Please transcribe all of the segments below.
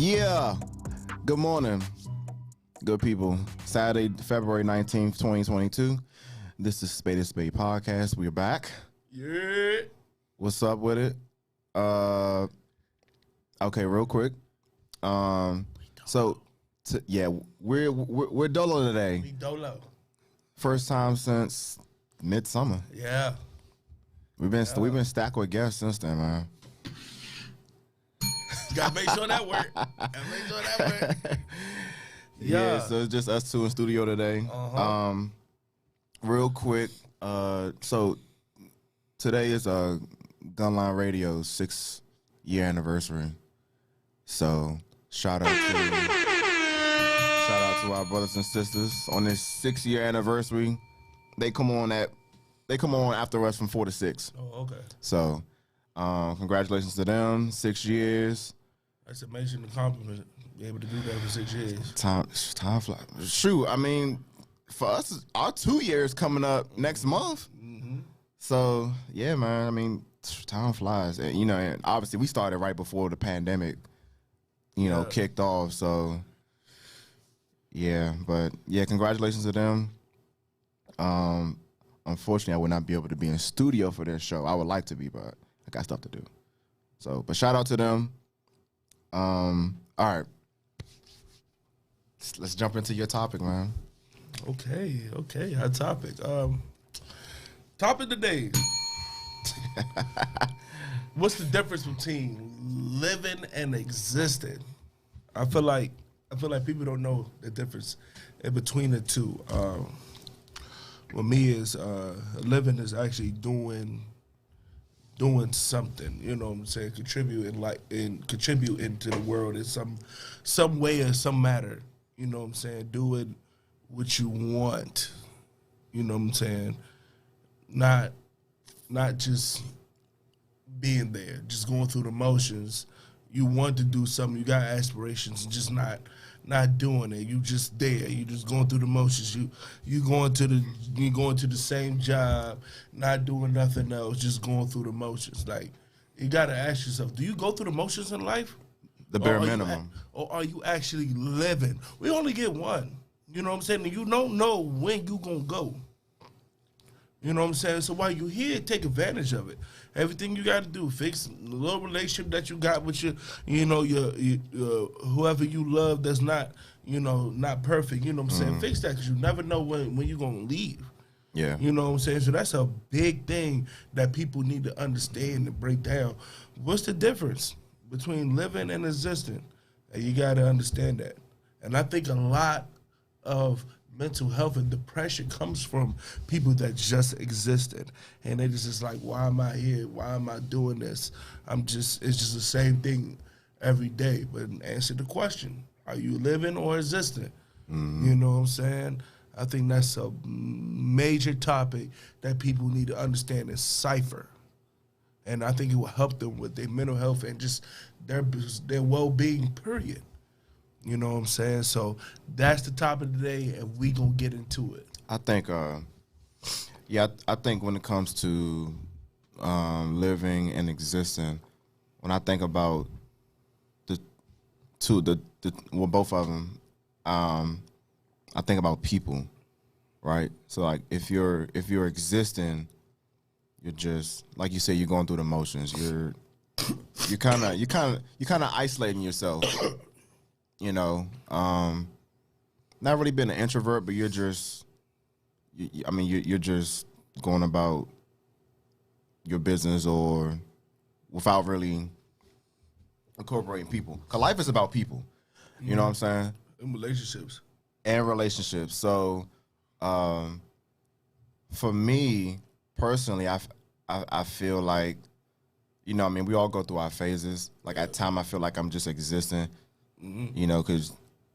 Yeah. Good morning, good people. Saturday, February 19th, 2022. This is Spade of Spades podcast. We're back. Yeah. What's up with it? Okay, real quick. We're dolo today. We dolo. First time since midsummer. Yeah. We've been stacked with guests since then, man. Gotta make sure that work. Yeah, so it's just us two in studio today. Real quick, so today is Gunline Radio's 6-year anniversary. So shout out to our brothers and sisters on this 6-year anniversary. They come on after us from 4 to 6. Oh, okay. So congratulations to them. 6 years. That's an amazing accomplishment. Be able to do that for 6 years. Time flies. Shoot, I mean, for us, our 2 years coming up next month. Mm-hmm. So yeah, man. I mean, time flies, and and obviously we started right before the pandemic, kicked off. So yeah, but yeah, congratulations to them. Unfortunately, I would not be able to be in studio for this show. I would like to be, but I got stuff to do. So, but shout out to them. All right. Let's jump into your topic, man. Okay. Our topic. Topic today. What's the difference between living and existing? I feel like people don't know the difference in between the two. With me is living is actually doing something, you know what I'm saying, contributing to the world in some way or some matter, you know what I'm saying, doing what you want, you know what I'm saying, not just being there, just going through the motions. You want to do something, you got aspirations, and just not doing it. You just there. You just going through the motions. You going to the same job, not doing nothing else, just going through the motions. Like, you gotta ask yourself, do you go through the motions in life? The bare minimum. Or are you actually living? We only get one. You know what I'm saying? And you don't know when you gonna go. You know what I'm saying? So while you're here, take advantage of it. Everything you got to do, fix the little relationship that you got with your whoever you love that's not, not perfect. You know what I'm saying? Fix that, because you never know when you're going to leave. Yeah. You know what I'm saying? So that's a big thing that people need to understand and break down. What's the difference between living and existing? And you got to understand that. And I think a lot of mental health and depression comes from people that just existed, and they just like, why am I here? Why am I doing this? It's just the same thing every day. But answer the question: are you living or existing? Mm-hmm. You know what I'm saying? I think that's a major topic that people need to understand and cipher, and I think it will help them with their mental health and just their well-being. Period. You know what I'm saying? So that's the topic of the day, and we gonna get into it. I think, I think when it comes to living and existing, when I think about both of them, I think about people, right? So like, if you're existing, you're just, like you say, you're going through the motions. You're kind of isolating yourself. Not really being an introvert, but you're just going about your business or without really incorporating people. 'Cause life is about people. You know what I'm saying? And relationships. So, for me personally, I feel like, we all go through our phases. Like, at time, I feel like I'm just existing. Mm-hmm. Because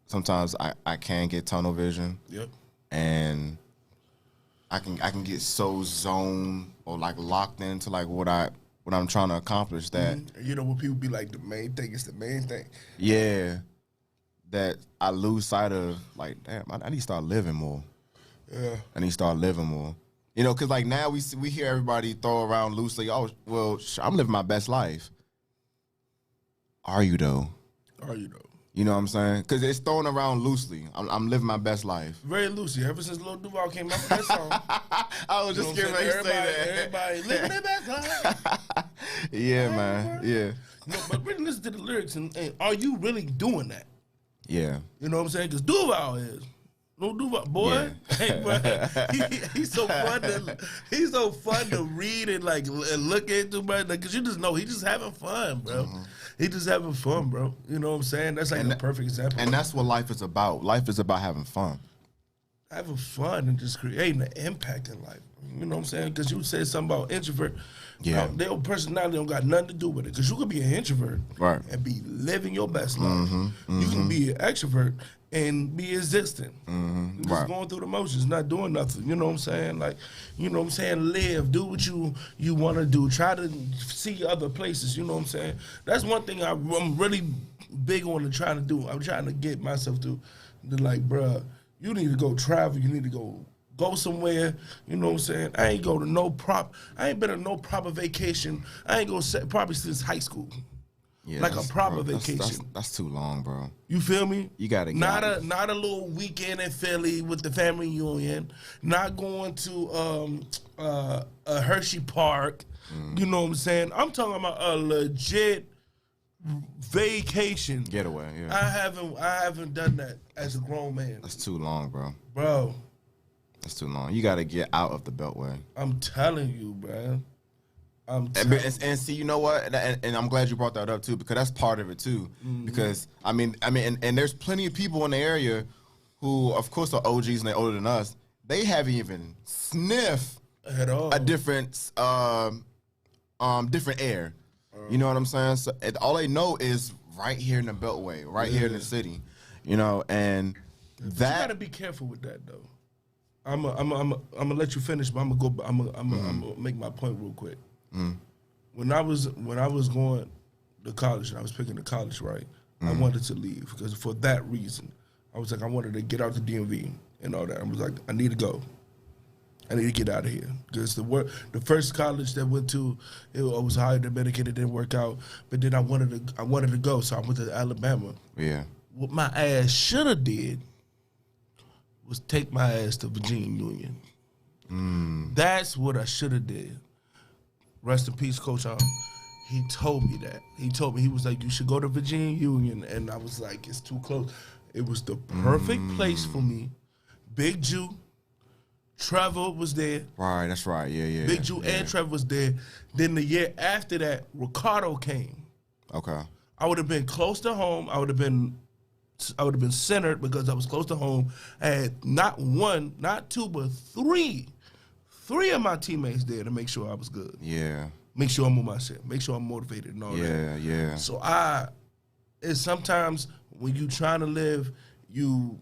sometimes I can get tunnel vision. Yep. And I can get so zoned or like locked into like what I'm trying to accomplish that. When people be like, the main thing is the main thing. Yeah. That I lose sight of, like, damn, I need to start living more. Yeah. I need to start living more. Because like now we hear everybody throw around loosely, oh, well, I'm living my best life. Are you though? You know what I'm saying? Because it's thrown around loosely. I'm living my best life. Very loosely. Ever since Lil Duval came out with that song. I was just getting ready to say that. Everybody living their best life. Yeah, man. Yeah. No, but really listen to the lyrics and are you really doing that? Yeah. You know what I'm saying? Because Duval is. No Duval, boy. Yeah. Hey, bro, he's so fun to read and like and look into, bro. Because you just know he's just having fun, bro. Mm-hmm. He just having fun, bro. You know what I'm saying? That's like a perfect example. And that's what life is about. Life is about having fun. Having fun and just creating an impact in life. You know what I'm saying? Because you said something about introvert. Yeah. Their personality don't got nothing to do with it. Because you could be an introvert and be living your best life. Mm-hmm, mm-hmm. You can be an extrovert and be existing. Mm-hmm, just going through the motions, not doing nothing. You know what I'm saying? Like, you know what I'm saying? Live, do what you want to do. Try to see other places. You know what I'm saying? That's one thing I'm really big on to try to do. I'm trying to get myself to like, bruh, you need to go travel. You need to go somewhere. You know what I'm saying? I ain't been on no proper vacation. I ain't go probably since high school. Yeah, like a proper vacation. That's too long, bro. You feel me? You gotta get not a little weekend in Philly with the family reunion. Not going to a Hershey Park. You know what I'm saying? I'm talking about a legit vacation. Getaway, yeah. I haven't done that as a grown man. That's too long, bro. Bro. That's too long. You gotta get out of the Beltway. I'm telling you, bro. And see, you know what? And I'm glad you brought that up too, because that's part of it too. Mm-hmm. Because I mean, and there's plenty of people in the area who, of course, are OGs and they're older than us. They haven't even sniffed at all a different air. You know what I'm saying? So all they know is right here in the Beltway, right here in the city. You know, and you gotta be careful with that though. I'm gonna let you finish, but I'm gonna make my point real quick. Mm. When I was going to college and I was picking the college, right, I wanted to leave because for that reason, I was like, I wanted to get out the DMV and all that. I was like, I need to go. I need to get out of here because the first college that I went to, I was highly Dominican. It didn't work out, but then I wanted to go, so I went to Alabama. Yeah. What my ass should have did was take my ass to Virginia Union. That's what I should have did. Rest in peace, Coach. He told me that. He told me, he was like, you should go to Virginia Union. And I was like, it's too close. It was the perfect place for me. Big Jew. Trevor was there. Right, that's right. Yeah. Big Jew and Trevor was there. Then the year after that, Ricardo came. Okay. I would have been close to home. I would have been centered because I was close to home. I had not one, not two, but three of my teammates there to make sure I was good. Yeah. Make sure I'm on my shit. Make sure I'm motivated and all that. Yeah. So it's sometimes when you trying to live, you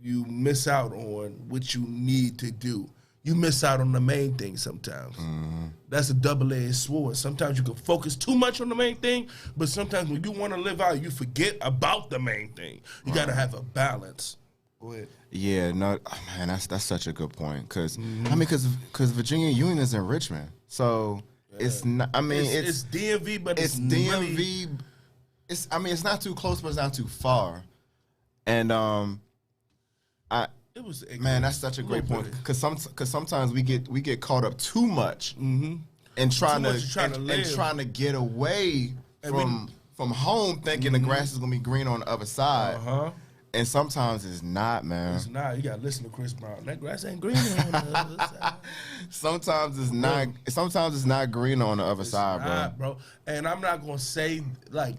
miss out on what you need to do. You miss out on the main thing sometimes. Mm-hmm. That's a double-edged sword. Sometimes you can focus too much on the main thing, but sometimes when you want to live out, you forget about the main thing. You got to have a balance. Go ahead. Yeah, no, man, that's such a good point. Because because Virginia Union is in Richmond, so it's not. I mean, it's DMV, but it's DMV. Really, it's not too close, but it's not too far. And that's such a great point. Because sometimes we get caught up too much and trying to get away from home, thinking the grass is gonna be green on the other side. And sometimes it's not, man. It's not. You gotta listen to Chris Brown. That grass ain't green on the other side. Sometimes it's not. Sometimes it's not green on the other side, bro. And I'm not gonna say like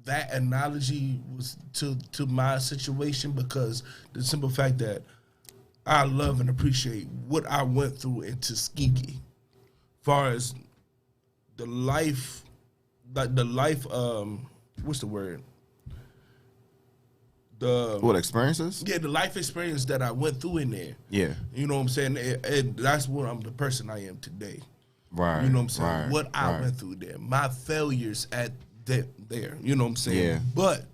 that analogy was to my situation because the simple fact that I love and appreciate what I went through in Tuskegee, far as the life, what's the word? What experiences? Yeah, the life experience that I went through in there. Yeah. You know what I'm saying? That's what I'm the person I am today. Right. You know what I'm saying? Right, what I went through there. My failures at there. You know what I'm saying? Yeah. But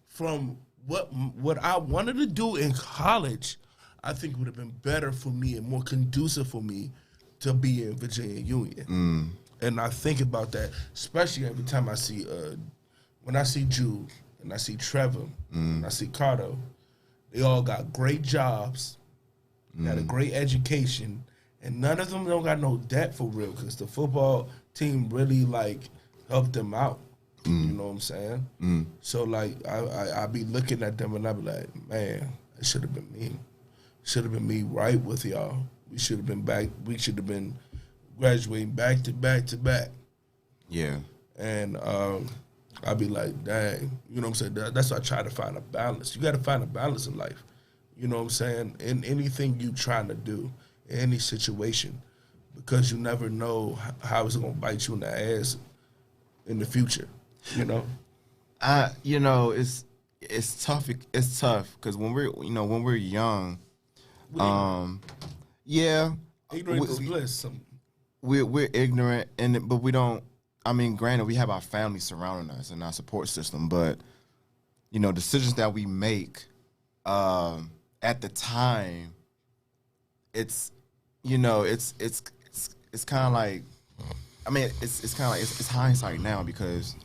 from what I wanted to do in college, I think it would have been better for me and more conducive for me to be in Virginia Union. And I think about that, especially every time I see when I see Jude and I see Trevor, and I see Cardo. They all got great jobs, got a great education, and none of them don't got no debt for real because the football team really like helped them out. You know what I'm saying? So like I be looking at them and I be like, man, it should have been me. Should have been me right with y'all. We should have been back. We should have been graduating back to back to back. Yeah. And I'd be like, dang, you know what I'm saying? That's why I try to find a balance. You got to find a balance in life. You know what I'm saying? In anything you trying to do, in any situation, because you never know how it's going to bite you in the ass in the future, you know? You know, it's tough. It's tough because when we're young, yeah, ignorance is bliss. We're ignorant, but we don't. I mean, granted, we have our family surrounding us and our support system, but you know, decisions that we make at the time, it's kind of like, I mean, it's kind of like it's hindsight now because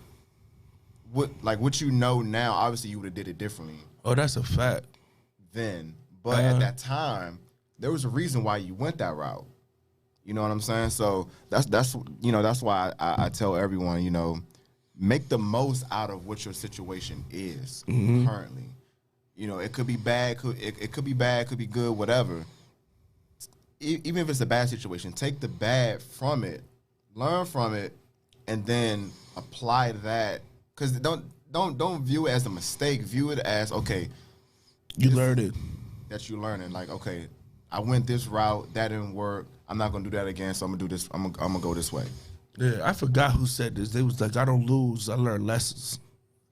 what you know now, obviously you would have did it differently. Oh, that's a fact. Then, but at that time, there was a reason why you went that route. You know what I'm saying? So that's why I tell everyone, you know, make the most out of what your situation is currently. You know, it could be bad, it could be bad, could be good, whatever. Even if it's a bad situation, take the bad from it, learn from it, and then apply that. Because don't view it as a mistake. View it as, okay, you learned it. That you learning. Like, okay, I went this route, that didn't work. I'm not gonna do that again, so I'm gonna do this. I'm gonna go this way. Yeah, I forgot who said this. They was like, I don't lose, I learn lessons.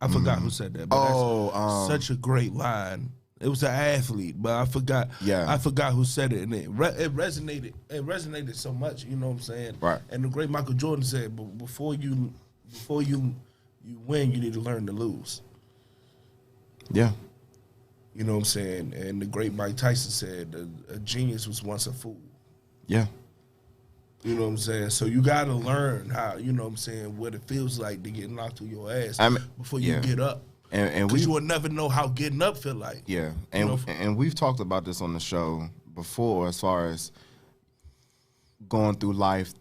I forgot who said that. But that's such a great line. It was an athlete, but I forgot. Yeah, I forgot who said it, and it resonated. It resonated so much. You know what I'm saying? Right. And the great Michael Jordan said, "But before you win, you need to learn to lose." Yeah. You know what I'm saying? And the great Mike Tyson said, "A genius was once a fool." Yeah. You know what I'm saying? So you got to learn how, you know what I'm saying, what it feels like to get knocked through your ass before you get up. And you will never know how getting up feel like. Yeah. And we've talked about this on the show before as far as going through life,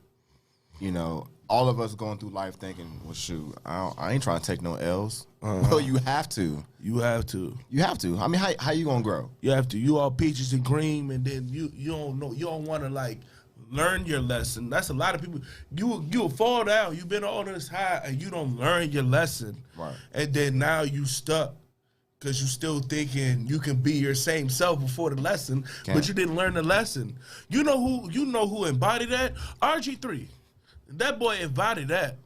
you know, all of us going through life thinking, well, shoot, I ain't trying to take no L's. Well, you have to. You have to. You have to. I mean, how you gonna grow? You have to. You all peaches and cream, and then you don't know. You don't want to like learn your lesson. That's a lot of people. You'll fall down. You've been on this high, and you don't learn your lesson. Right. And then now you stuck because you still thinking you can be your same self before the lesson, but you didn't learn the lesson. You know who embodied that? RG3. That boy embodied that.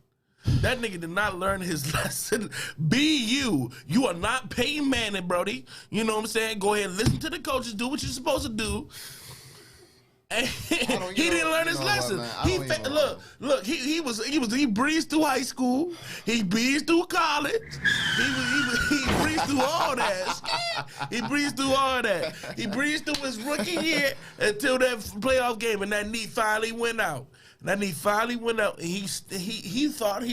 That nigga did not learn his lesson. Be you. You are not Peyton Manning, Brody. You know what I'm saying? Go ahead and listen to the coaches. Do what you're supposed to do. And he didn't learn his lesson. He breezed through high school. He breezed through college. He breezed through all that. He breezed through all that. He breezed through his rookie year until that playoff game, and that knee finally went out. And he thought he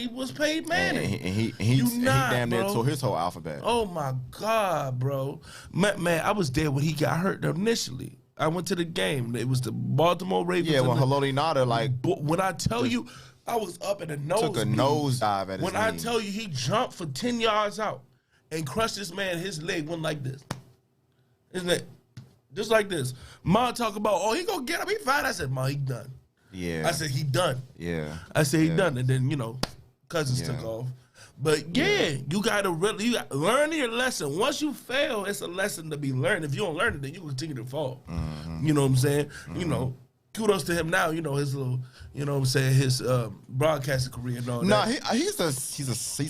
was Peyton Manning. And he damn near tore his whole alphabet. Oh my God, bro. Man, I was there when he got hurt initially. I went to the game. It was the Baltimore Ravens. Yeah, when Haloti Nada, like... When I tell you, I was up in the nose. Took a nosedive at his When I tell you, he jumped for 10 yards out and crushed this man. His leg went like this. His leg. Just like this. Ma talk about, oh, he gonna get up. He fine. I said, Ma, he done. Yeah. I said, he done. Yeah. I said, he done. And then, Cousins took off. But you gotta learn your lesson. Once you fail, it's a lesson to be learned. If you don't learn it, then you continue to fall. Mm-hmm. You know what I'm saying? Mm-hmm. Kudos to him now. His little, his broadcasting career and all that. No, he's a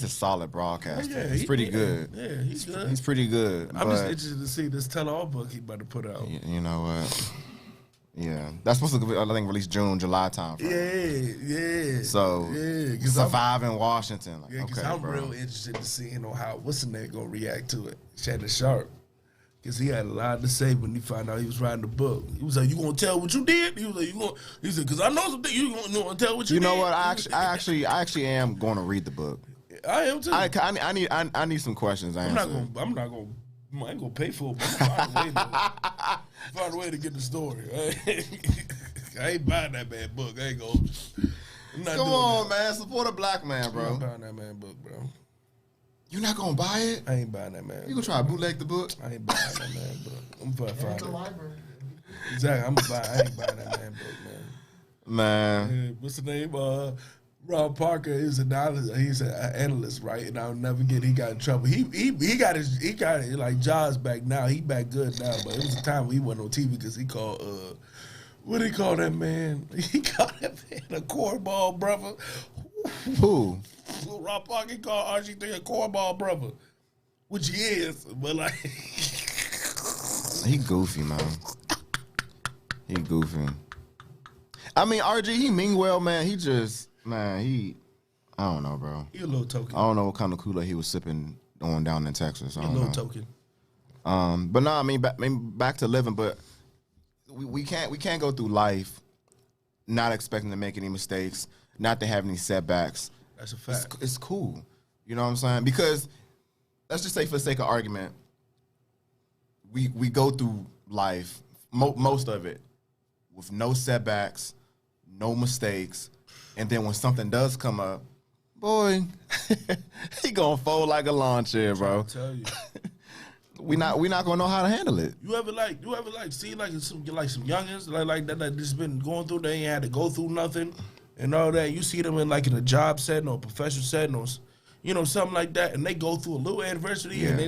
solid broadcaster. Yeah, he's pretty good. Yeah, he's good. He's pretty good. I'm just interested to see this tell-all book he about to put out. You know what? Yeah, that's supposed to be, I think, release June, July time. Yeah. So, survive in Washington. Because I'm real interested to see, what's the name gonna react to it. Shannon Sharp, because he had a lot to say when he found out he was writing the book. He was like, "You gonna tell what you did?" He was like, He said, "Because I know something. You gonna tell what you did." You know what? I actually am going to read the book. I am too. I need some questions answered. I ain't gonna pay for it, but I'm find a way to get the story. I ain't buying that man book. I ain't gonna. Come on, man. Support a black man, bro. I'm not buying that man book, bro. You not gonna buy it? I ain't buying that man. You gonna try to bootleg the book? I ain't buying that man book. I'm gonna find the it. library. Exactly. I ain't buying that man book, man. Man. What's the name? Rob Parker is he's an analyst, right? And I'll never get. He got in trouble. He got like Jaws back now. He back good now, but it was a time when he wasn't on TV because he called what did he call that man? He called that man a cornball brother. Who? Rob Parker called RG3 a cornball brother, which he is, but like he goofy, man. He goofy. I mean, RG, he mean well, man. He just, man, I don't know, bro. He a little token. I don't know what kind of Kool-Aid he was sipping on down in Texas. I don't know. Token. But no, I mean, back to living. But we can't go through life not expecting to make any mistakes, not to have any setbacks. That's a fact. It's cool. You know what I'm saying? Because let's just say, for the sake of argument, we go through life, most of it, with no setbacks, no mistakes, and then when something does come up, boy, he gonna fold like a lawn chair, bro. I tell you. we not gonna know how to handle it. You ever see some youngins like that just been going through, they ain't had to go through nothing and all that. You see them in a job setting or professional setting or something like that, and they go through a little adversity and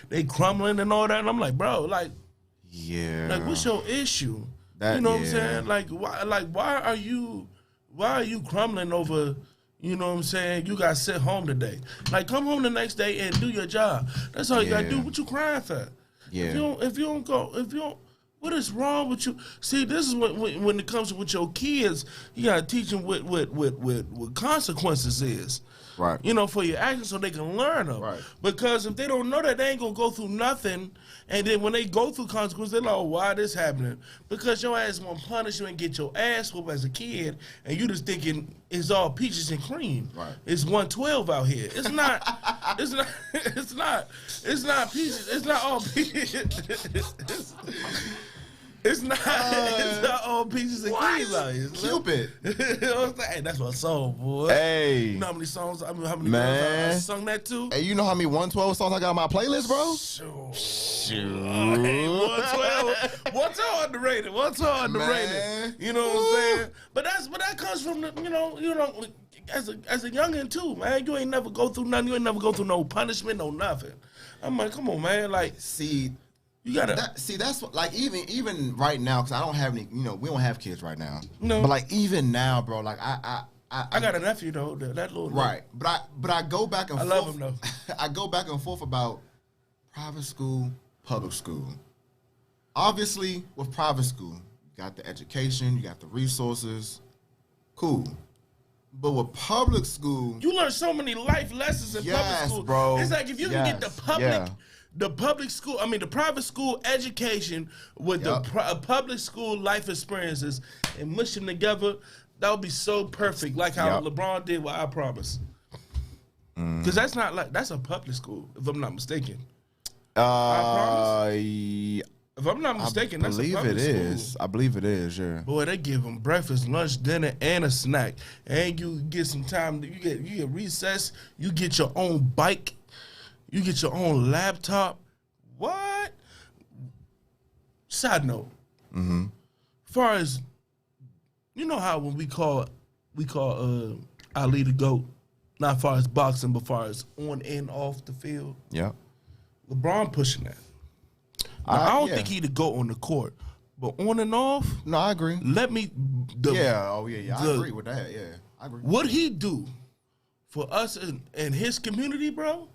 they crumbling and all that. And I'm like, bro, what's your issue? What I'm saying? Why are you crumbling over? You know what I'm saying? You got sent home today. Come home the next day and do your job. That's all you gotta do. What you crying for? Yeah. If you don't, what is wrong with you? See, this is when it comes with your kids, you gotta teach them what consequences is. Right. For your actions so they can learn them. Right. Because if they don't know that, they ain't gonna go through nothing. And then when they go through consequences, they're like, oh, why this happening? Because your ass gonna punish you and get your ass whooped as a kid, and you just thinking it's all peaches and cream. Right. It's 112 out here. It's not. It's not. It's not peaches. It's not all peaches. It's not all peaches and cream out here. Cupid. Hey, that's my song, boy. Hey. You know how many songs? How many man. I sung that too? Hey, you know how many 112 songs I got on my playlist, bro? Shoot. Hey, 112. 112 underrated. 112 underrated. Man. You know what I'm saying? But that comes from the, as a youngin' too, man. You ain't never go through nothing. You ain't never go through no punishment, no nothing. I'm like, come on, man. See. You gotta that's what, even right now, because I don't have any, we don't have kids right now. No. But even now, bro, I got a nephew though, that little right. But I go back and I forth. love him though. I go back and forth about private school, public school. Obviously, with private school, you got the education, you got the resources, cool. But with public school, you learn so many life lessons in public school, bro. It's like if you can get the private school education with the public school life experiences and mush them together, that would be so perfect. Like how LeBron did with I Promise. Because that's a public school, if I'm not mistaken. If I'm not mistaken, that's a public school. I believe it is, yeah. Boy, they give them breakfast, lunch, dinner, and a snack. And you get some time, you get recess, you get your own bike, you get your own laptop. What? Side note. Mm-hmm. As far as, you know how when we call Ali the GOAT, not as far as boxing, but as far as on and off the field. Yeah. LeBron pushing that. I don't think he the GOAT on the court, but on and off. No, I agree. I agree with that. Yeah, I agree. What he do for us and his community, bro?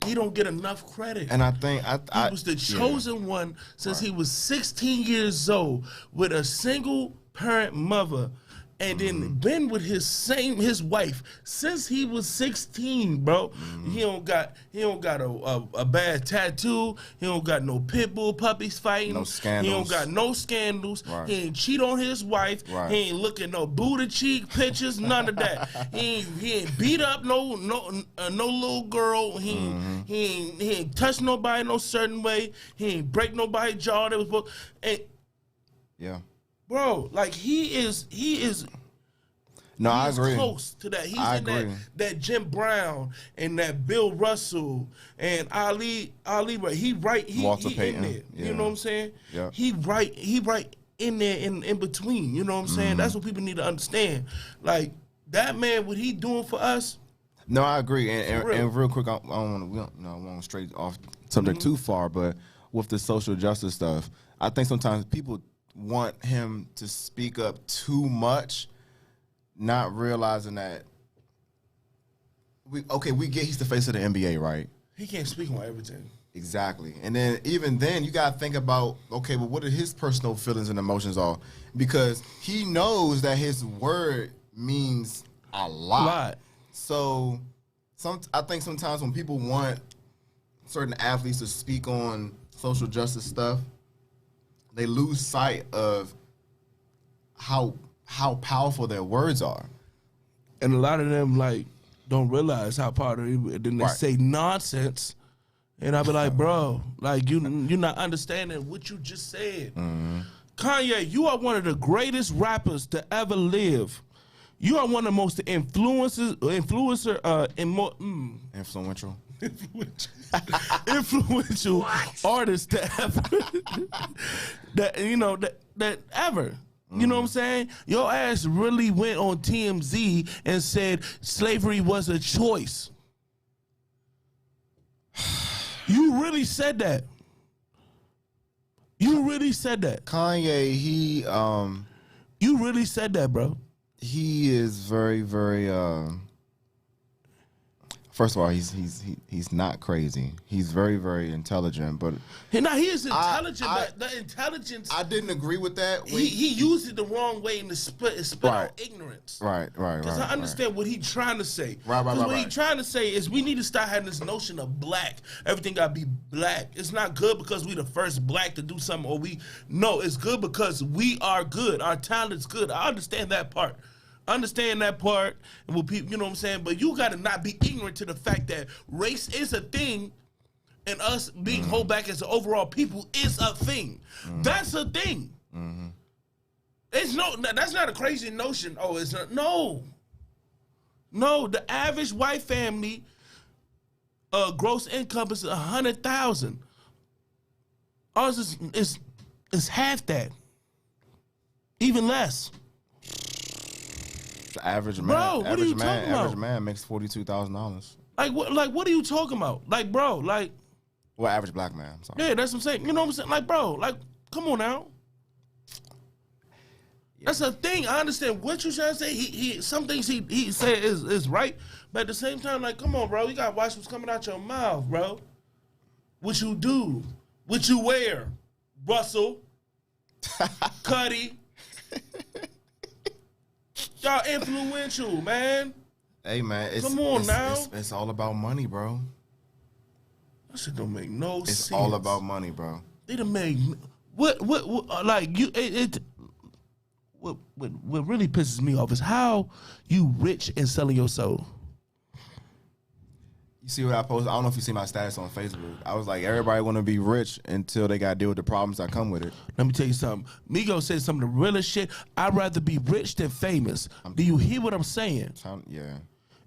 He don't get enough credit. And I think he was the chosen one since he was 16 years old with a single parent mother and then been with his wife since he was 16, bro. He don't got a bad tattoo. He don't got no pit bull puppies fighting. No scandals. He don't got no scandals. Right. He ain't cheat on his wife. Right. He ain't looking no booty cheek pictures. None of that. he ain't beat up no little girl. He ain't touch nobody no certain way. He ain't break nobody's jaw. That was and, Yeah. bro, like he is. No, I He's agree. close to that. He's I in agree. that Jim Brown and that Bill Russell and Ali. But he Walter he Payton. in there. Yeah. You know what I'm saying? Yeah. He right in there in between. You know what I'm saying? That's what people need to understand. Like that man, what he doing for us. No, I agree. And real. real quick, I don't want to straight off subject too far, but with the social justice stuff, I think sometimes people want him to speak up too much, not realizing that we get he's the face of the NBA, right? He can't speak on everything. Exactly. And then even then you gotta think about, okay, well, what are his personal feelings and emotions are? Because he knows that his word means a lot. So I think sometimes when people want certain athletes to speak on social justice stuff, they lose sight of how powerful their words are. And a lot of them like don't realize how powerful. Then they Right. say nonsense, and I be like, bro, like you're not understanding what you just said. Kanye, you are one of the greatest rappers to ever live. You are one of the most influential artists to ever that ever. You know what I'm saying? Your ass really went on TMZ and said slavery was a choice. You really said that. You really said that. Kanye, You really said that, bro. he is very, very. First of all, he's not crazy. He's very, very intelligent. But He is intelligent, but the intelligence. I didn't agree with that. He used it the wrong way and spit out ignorance. Right. Because I understand what he's trying to say. Right. What he's trying to say is we need to start having this notion of black. Everything got to be black. It's not good because we the first black to do something, or it's good because we are good. Our talent's good. I understand that part. And what people, you know what I'm saying? But you got to not be ignorant to the fact that race is a thing, and us being held back as an overall people is a thing. That's a thing. It's that's not a crazy notion. Oh, it's not. No, the average white family gross income is 100,000. Ours is half that, even less. The average man. Bro, what are you talking about? Average man makes $42,000. Like what are you talking about? Like, bro, like. Well, average black man. I'm sorry. Yeah, that's what I'm saying. You know what I'm saying? Like, bro, like, come on now. Yeah. That's a thing. I understand what you're trying to say. He some things he said is right, but at the same time, like, come on, bro, you gotta watch what's coming out your mouth, bro. What you do, what you wear, Russell, Cuddy. Y'all influential, man. Hey, man. Come on now. It's all about money, bro. That shit don't make no sense. It's all about money, bro. They done made what like you what really pisses me off is how you rich and selling your soul. You see what I posted? I don't know if you see my status on Facebook. I was like, everybody want to be rich until they got to deal with the problems that come with it. Let me tell you something. Migos said some of the realest shit. I'd rather be rich than famous. Do you hear what I'm saying? Yeah.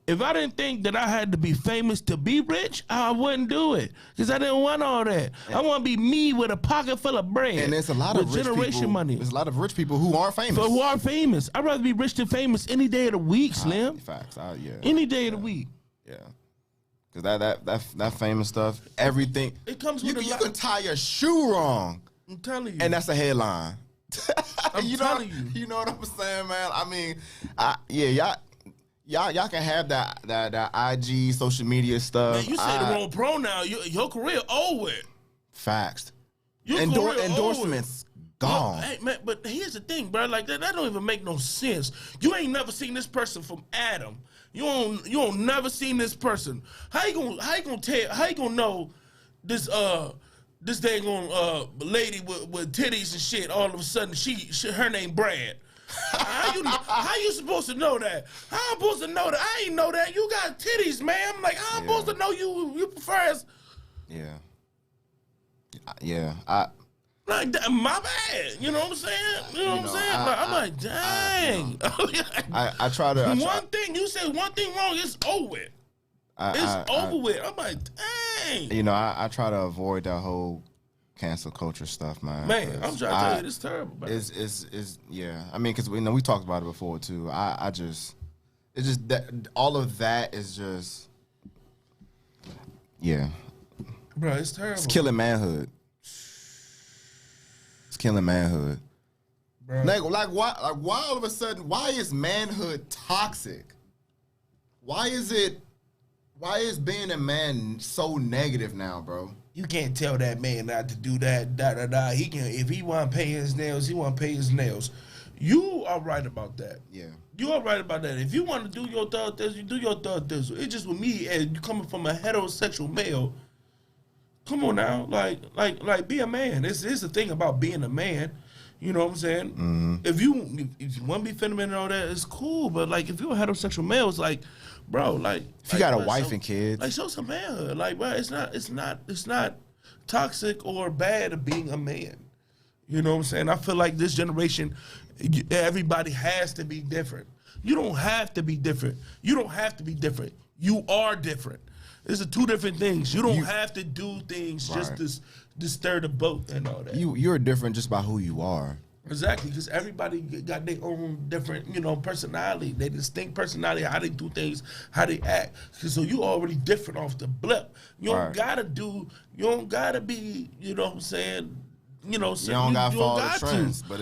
If I didn't think that I had to be famous to be rich, I wouldn't do it. Because I didn't want all that. I want to be me with a pocket full of bread. And there's a lot of rich people. Money. There's a lot of rich people who aren't famous. But who are famous. I'd rather be rich than famous any day of the week, Slim. Facts. Yeah. Any day of the week. Yeah. Because that famous stuff, everything. It comes with you can tie your shoe wrong. I'm telling you. And that's a headline. I'm telling you. You know what I'm saying, man? I mean, y'all can have that IG social media stuff. Man, you say the wrong pronoun. Your career over. Facts. Your Endorsements gone. Hey, man, but here's the thing, bro. Like that don't even make no sense. You ain't never seen this person from Adam. You don't never seen this person. How you gonna know this this dang lady with titties and shit? All of a sudden, her name Brad. How you supposed to know that? How I'm supposed to know that? I ain't know that. You got titties, man. I'm like, how I'm supposed to know you prefer as? Yeah. Yeah. Like that, my bad. You know what I'm saying? You know what I'm saying? I'm like, dang. I try to. One thing you say, one thing wrong, it's over with. It's over with. I'm like, dang. You know, I try to avoid that whole cancel culture stuff, man. Man, I'm trying to tell you, it's terrible, man. It's yeah. I mean, because we talked about it before too. It's just that all of that is just, yeah, bro. It's terrible. It's killing manhood. It's killing manhood. Bro. Like why all of a sudden? Why is manhood toxic? Why is being a man so negative now, bro? You can't tell that man not to do that. He can, if he want to pay his nails, he want to pay his nails. You are right about that. Yeah. You are right about that. If you want to do your thug thizzle, you do your thug thizzle. It's just with me, and you coming from a heterosexual male. Come on now, like, be a man. It's the thing about being a man. You know what I'm saying? Mm-hmm. If you want to be feminine and all that, it's cool. But like, if you're a heterosexual male, it's like, bro, like, if you got a wife and kids, like, show some manhood. Like, bro, it's not toxic or bad of being a man. You know what I'm saying? I feel like this generation, everybody has to be different. You don't have to be different. You don't have to be different. You are different. These are two different things. You don't have to do things just to stir the boat and all that. You're different just by who you are. Exactly, because everybody got their own different, personality, their distinct personality, how they do things, how they act. So you already different off the blip. You don't gotta be, you know what I'm saying? You don't gotta follow the trends, but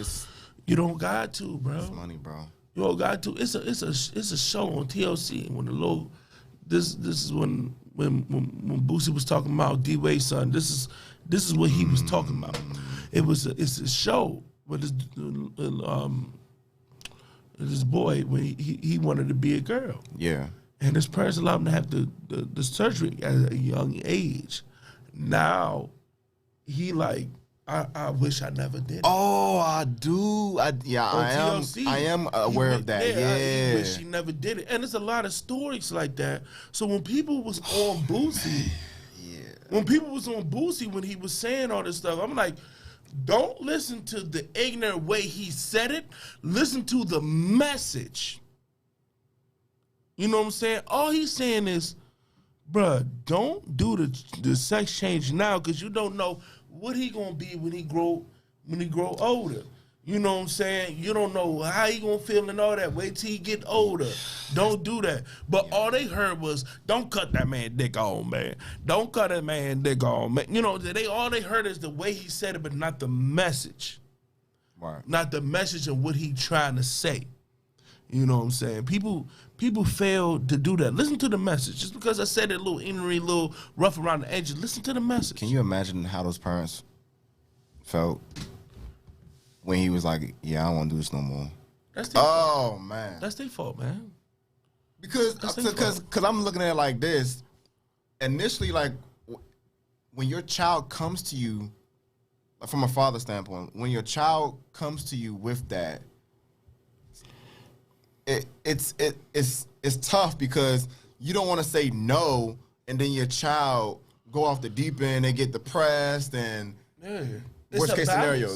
you don't got to, bro. It's money, bro. You don't got to. It's a show on TLC when this is when Boosie was talking about D-Wade's son. This is what he was talking about. It's a show with this boy when he wanted to be a girl. Yeah. And his parents allowed him to have the surgery at a young age. Now he like, I wish I never did it. Oh, I do. I am aware of that. Yeah. I wish he never did it. And there's a lot of stories like that. So when people was on Boosie, when he was saying all this stuff, I'm like, don't listen to the ignorant way he said it. Listen to the message. You know what I'm saying? All he's saying is, bruh, don't do the sex change now because you don't know what he gonna be when he grow older. You know what I'm saying? You don't know how he gonna feel and all that. Wait till he get older. Don't do that. But all they heard was, don't cut that man dick on, man. Don't cut that man dick on, man. You know, all they heard is the way he said it, but not the message. Right. Not the message of what he trying to say. You know what I'm saying? People fail to do that. Listen to the message. Just because I said it a little ignorant, a little rough around the edges, listen to the message. Can you imagine how those parents felt when he was like, yeah, I don't want to do this no more? That's their fault. Man. That's their fault, man. Because I'm looking at it like this. Initially, like, when your child comes to you, from a father standpoint, when your child comes to you with that, it's tough because you don't want to say no, and then your child go off the deep end and get depressed and worst case scenario,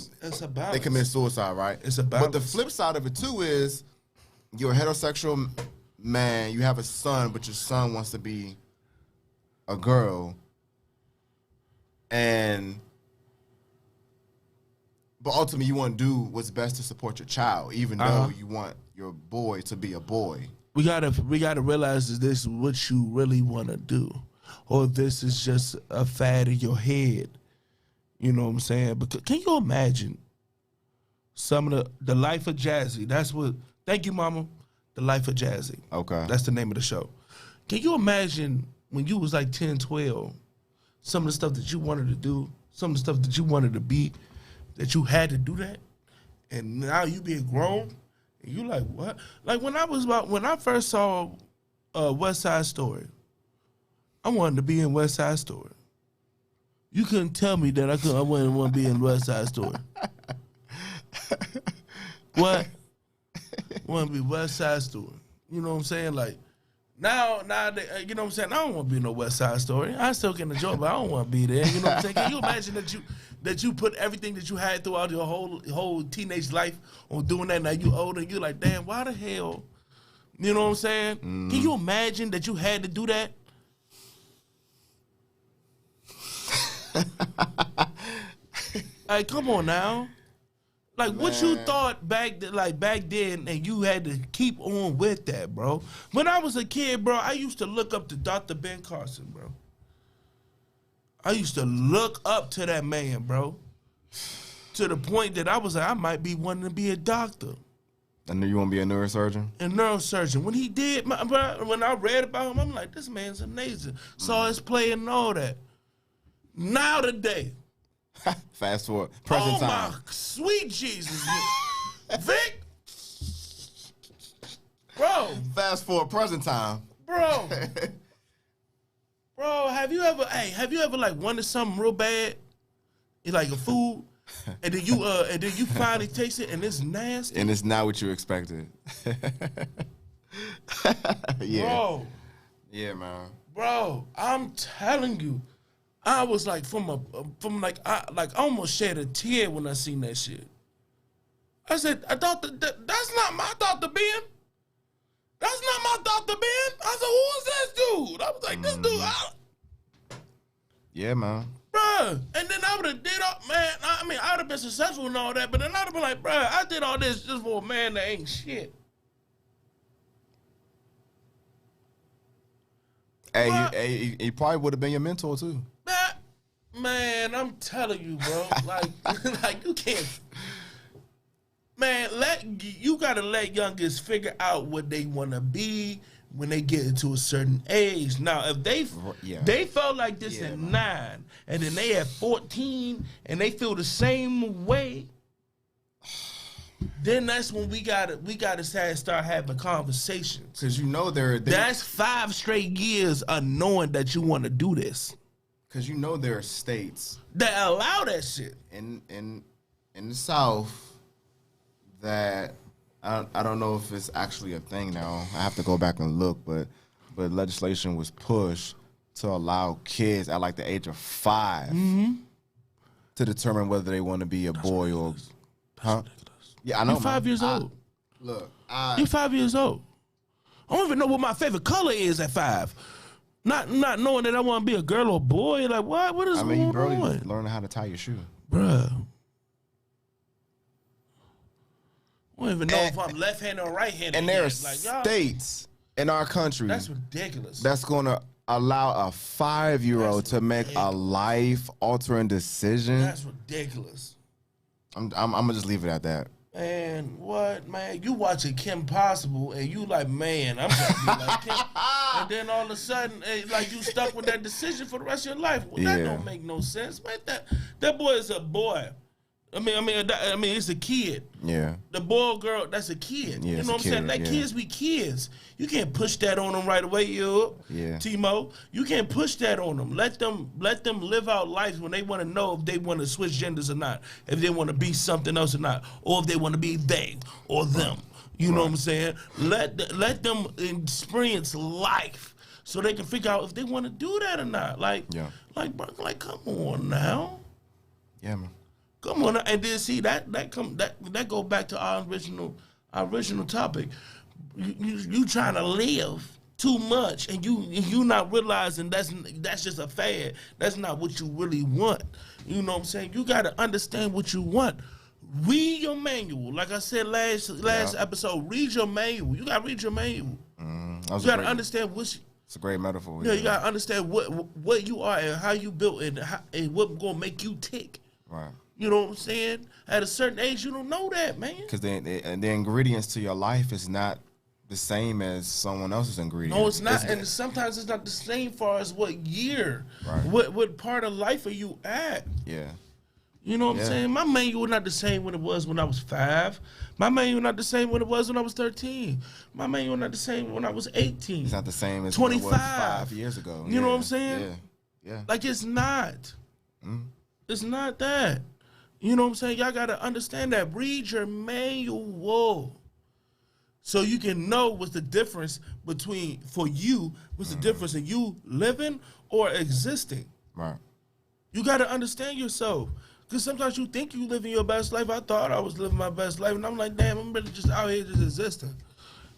they commit suicide, right? It's a balance. But the flip side of it too is you're a heterosexual man, you have a son, but your son wants to be a girl, but ultimately you want to do what's best to support your child, even though you want your boy to be a boy. We gotta realize that this is what you really want to do, or this is just a fad in your head. You know what I'm saying? Because can you imagine some of the life of Jazzy? That's what. Thank you, Mama. The Life of Jazzy. Okay, that's the name of the show. Can you imagine when you was like 10, 12, some of the stuff that you wanted to do, some of the stuff that you wanted to be? that you had to do that, and now you being grown, and you like what? Like when I first saw West Side Story, I wanted to be in West Side Story. You couldn't tell me that I wouldn't want to be in West Side Story. What? Want to be West Side Story. You know what I'm saying? Like, now, you know what I'm saying? I don't want to be no West Side Story. I still can enjoy it, but I don't want to be there. You know what I'm saying? Can you imagine that you put everything that you had throughout your whole teenage life on doing that? Now you older and you're like, damn, why the hell? You know what I'm saying? Can you imagine that you had to do that? Like, come on now. Like, man. What you thought back then, and you had to keep on with that, bro. When I was a kid, bro, I used to look up to Dr. Ben Carson, bro. I used to look up to that man, bro. To the point that I was like, I might be wanting to be a doctor. I knew you want to be a neurosurgeon? A neurosurgeon. When he did, when I read about him, I'm like, this man's amazing. Saw his play and all that. Now today. Fast forward. Present time. Oh, my sweet Jesus. Vic. Bro. Fast forward. Present time. Bro. Bro, have you ever like wanted something real bad? Like a food? And then you finally taste it and it's nasty? And it's not what you expected. Yeah. Bro. Yeah, man. Bro, I'm telling you. I was like I almost shed a tear when I seen that shit. I said, that's not my Dr. Ben. That's not my Dr. Ben. I said, who is this dude? I was like, this dude. Yeah, man. Bruh. And then I would have did all, man, I mean, I would have been successful and all that, but then I would have been like, bruh, I did all this just for a man that ain't shit. Hey, he probably would have been your mentor, too. Man, I'm telling you, bro. Like you can't. Man, you gotta let youngest figure out what they wanna be when they get into a certain age. Now, if they felt like this at 9, and then they at 14, and they feel the same way, then that's when we gotta start having conversations. Cause you know that's 5 straight years of knowing that you want to do this. Cause you know there are states that allow that shit in the South that I don't know if it's actually a thing now. I have to go back and look, but legislation was pushed to allow kids at like the age of 5 to determine whether they want to be a boy or ridiculous. Yeah, I know. You're 5 years old. Look, you're 5 years old. I don't even know what my favorite color is at 5. Not knowing that I want to be a girl or a boy. Like, what? What is going on? I mean, you barely learning how to tie your shoe. Bruh. I don't even know if I'm left-handed or right-handed. And there are states in our country. That's ridiculous. That's going to allow a 5-year-old to make a life-altering decision. That's ridiculous. I'm going to just leave it at that. Man, what, man? You watching Kim Possible and you like, man, I'm gonna be like Kim. And then all of a sudden, like you stuck with that decision for the rest of your life. Well, that don't make no sense, man. That boy is a boy. I mean, it's a kid. Yeah. The boy or girl, that's a kid. Yeah, you know what I'm saying? Like kids be kids. You can't push that on them right away, Timo. You can't push that on them. Let them live out life when they want to know if they want to switch genders or not, if they want to be something else or not, or if they want to be they or them. You know what I'm saying? Let them experience life so they can figure out if they want to do that or not. Like, come on now. Yeah, man. Come on, and then see that go back to our original topic. You trying to live too much, and you not realizing that's just a fad. That's not what you really want. You know what I'm saying? You got to understand what you want. Read your manual. Like I said last episode, read your manual. You got to read your manual. You got to understand what's. It's a great metaphor. Yeah, you got to understand what you are and how you built and what gonna make you tick. Right. You know what I'm saying? At a certain age, you don't know that, man. Because the ingredients to your life is not the same as someone else's ingredients. No, it's not. And sometimes it's not the same far as what year. Right. What part of life are you at? Yeah. You know what I'm saying? My manual not the same when it was when I was 5. My manual not the same when it was when I was 13. My manual not the same when I was 18. It's not the same as 25. When it was 5 years ago. You know what I'm saying? Yeah. Like, it's not. It's not that. You know what I'm saying? Y'all got to understand that. Read your manual so you can know what's the difference between, for you, what's the difference in you living or existing. Right. You got to understand yourself. Because sometimes you think you living your best life. I thought I was living my best life. And I'm like, damn, I'm really just out here just existing.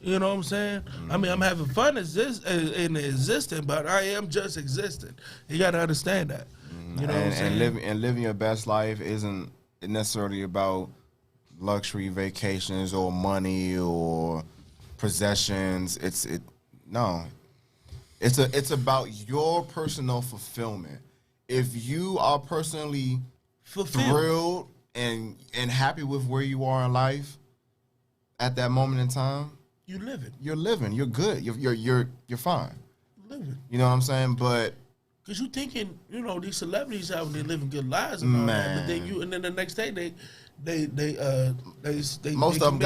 You know what I'm saying? I mean, I'm having fun in existing, but I am just existing. You got to understand that. You know what I'm saying? And living your best life isn't necessarily about luxury vacations or money or possessions. It's about your personal fulfillment. If you are personally thrilled and happy with where you are in life at that moment in time, you living. You're living. You're good. You're fine. Living. You know what I'm saying? But because you thinking, you know, these celebrities out there living good lives and all that, but then the next day most of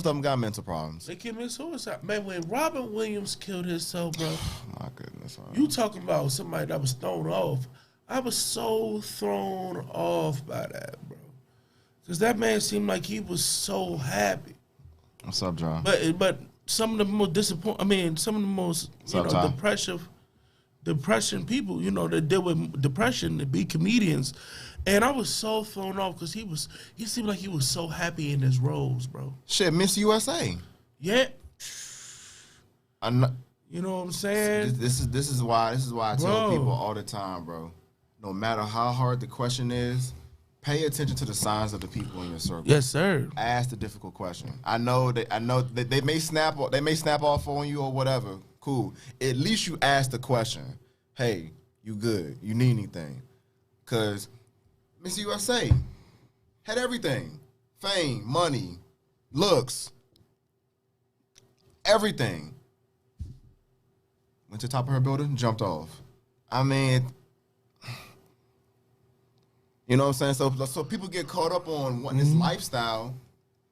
them got mental problems. They commit suicide. Man, when Robin Williams killed himself, bro. My goodness. You talking about somebody that was thrown off. I was so thrown off by that, bro. Because that man seemed like he was so happy. What's up, John? But some of the most some of the most depression people, you know, that deal with depression, to be comedians. And I was so thrown off because he seemed like he was so happy in his roles, bro. Shit, Miss USA. Yeah. You know what I'm saying? This is why I tell people all the time, bro. No matter how hard the question is, pay attention to the signs of the people in your circle. Yes, sir. Ask the difficult question. I know that they may snap off on you or whatever. Cool. At least you ask the question. Hey, you good? You need anything? Cause Miss USA had everything. Fame, money, looks, everything. Went to the top of her building, jumped off. I mean, you know what I'm saying? So people get caught up on wanting this lifestyle.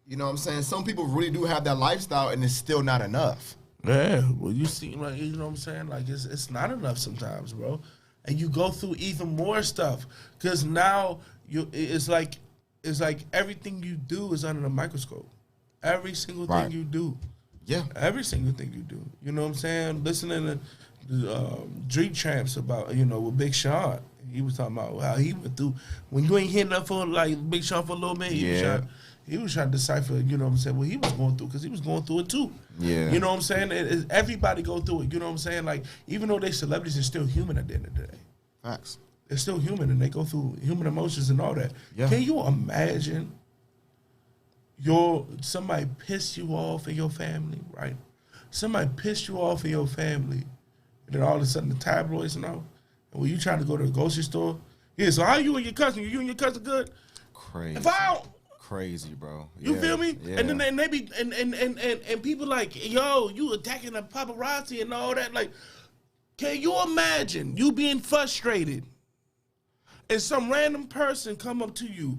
You know what I'm saying? Some people really do have that lifestyle and it's still not enough. Yeah, well, you see, like, you know what I'm saying? Like, it's not enough sometimes, bro. And you go through even more stuff because now it's like everything you do is under the microscope. Every single thing you do. Yeah. Every single thing you do. You know what I'm saying? Listening to Street Champs about, you know, with Big Sean. He was talking about how he went through, when you ain't hitting up for, like, Big Sean for a little bit, he was trying to decipher, you know what I'm saying, what he was going through, because he was going through it too. Yeah. You know what I'm saying? Everybody go through it, you know what I'm saying? Like, even though they celebrities, they're still human at the end of the day. Facts. They're still human, and they go through human emotions and all that. Yeah. Can you imagine somebody pissed you off in your family, right? Somebody pissed you off in your family, and then all of a sudden the tabloids and all, and when you trying to go to the grocery store, so how you and your cousin? You and your cousin good? Crazy. If I don't, crazy, bro. You feel me? Yeah. And then they be and people like, yo, you attacking the paparazzi and all that. Like, can you imagine you being frustrated and some random person come up to you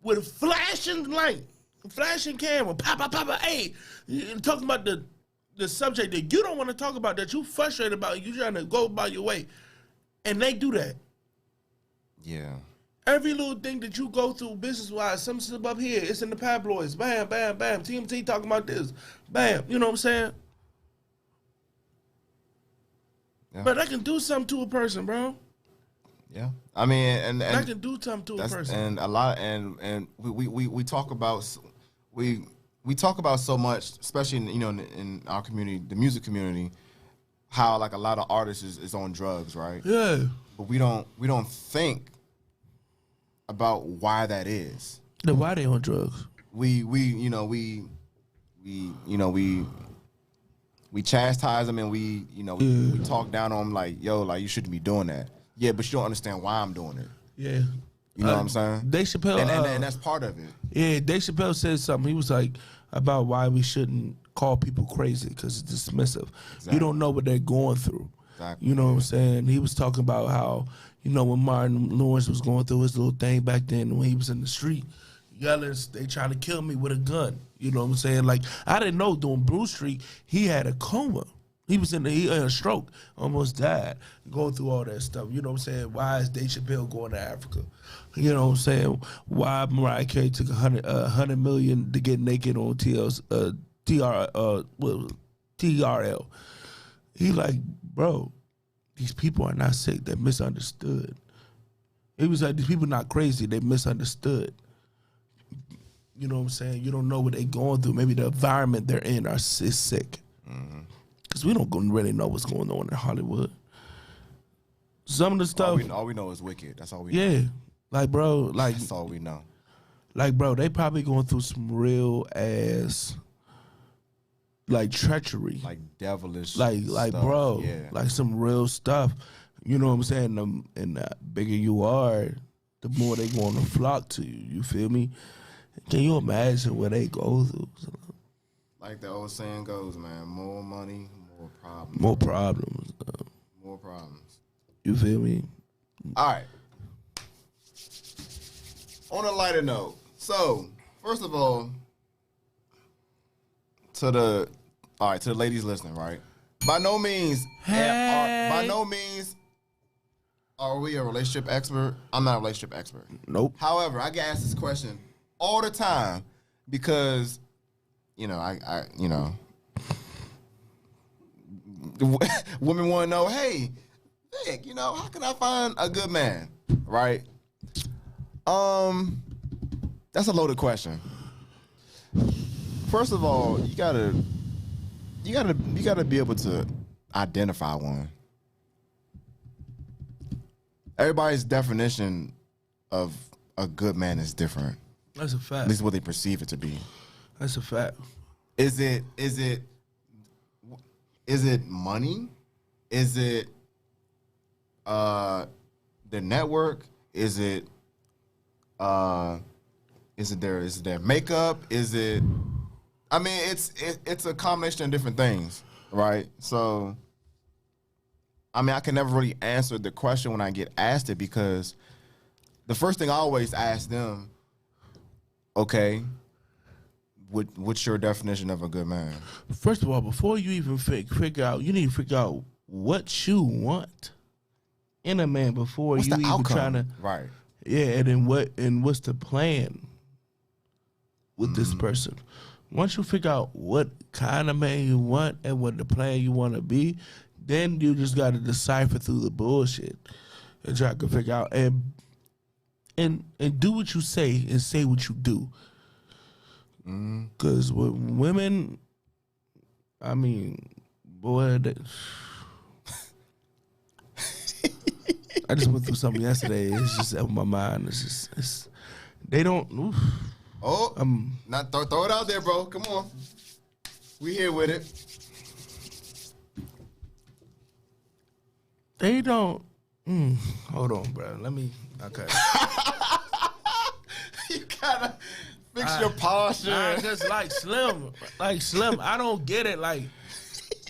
with a flashing light, flashing camera, papa, hey, talking about the subject that you don't want to talk about, that you frustrated about, you trying to go by your way, and they do that. Yeah. Every little thing that you go through business-wise, some stuff up here, it's in the tabloids. Bam, bam, bam. TMT talking about this. Bam. You know what I'm saying? Yeah. But I can do something to a person, bro. Yeah. I mean, and I can do something to a person. And a lot, and we talk about so much, especially in our community, the music community, how like a lot of artists is on drugs, right? Yeah. But we don't think about why that is. Then why they on drugs? We chastise them, and we talk down on them like, yo, like you shouldn't be doing that. Yeah, but you don't understand why I'm doing it. Yeah. You know what I'm saying? Dave Chappelle, and that's part of it. Yeah, Dave Chappelle said something. He was like about why we shouldn't call people crazy because it's dismissive. Exactly. You don't know what they're going through. Exactly. You know what I'm saying? He was talking about how, when Martin Lawrence was going through his little thing back then when he was in the street, yelling, they trying to kill me with a gun. You know what I'm saying? Like, I didn't know doing Blue Street, he had a coma. He was in a stroke, almost died, going through all that stuff. You know what I'm saying? Why is Dave Chappelle going to Africa? You know what I'm saying? Why Mariah Carey took $100 million to get naked on TRL? He like, bro, these people are not sick. They're misunderstood. He was like, these people not crazy. They misunderstood. You know what I'm saying? You don't know what they're going through. Maybe the environment they're in is sick. Because we don't really know what's going on in Hollywood. Some of the stuff. All we know is wicked. That's all we know. Yeah. Like, bro, like. That's all we know. Like, bro, they probably going through some real ass, like, treachery. Like devilish like, stuff. Bro, yeah. like some real stuff. You know what I'm saying? And the bigger you are, the more they going to flock to you. You feel me? Can you imagine what they go through? Like the old saying goes, man, more money, more problems. More problems. More problems. You feel me? All right. On a lighter note, so first of all, to the ladies listening, right? By no means are we a relationship expert. I'm not a relationship expert. Nope. However, I get asked this question all the time because, I women want to know, hey, Vic, how can I find a good man, right? That's a loaded question. First of all, you gotta be able to identify one. Everybody's definition of a good man is different. That's a fact. At least what they perceive it to be. That's a fact. Is it money? Is it the network? Is it their makeup? Is it? I mean, it's a combination of different things, right? So, I mean, I can never really answer the question when I get asked it because the first thing I always ask them, okay, what's your definition of a good man? First of all, before you even figure out, you need to figure out what you want in a man before what's you the even outcome? trying to. Right. Yeah, and what's the plan with this person? Once you figure out what kind of man you want and what the plan you want to be, then you just got to decipher through the bullshit and try to figure out and do what you say and say what you do. Because with women, I mean, boy, I just went through something yesterday. It's just on my mind. It's they don't. Oof. Oh, not throw it out there, bro. Come on, we here with it. They don't. Hold on, bro. Let me. Okay. You gotta fix your posture. Just like Slim, I don't get it. Like,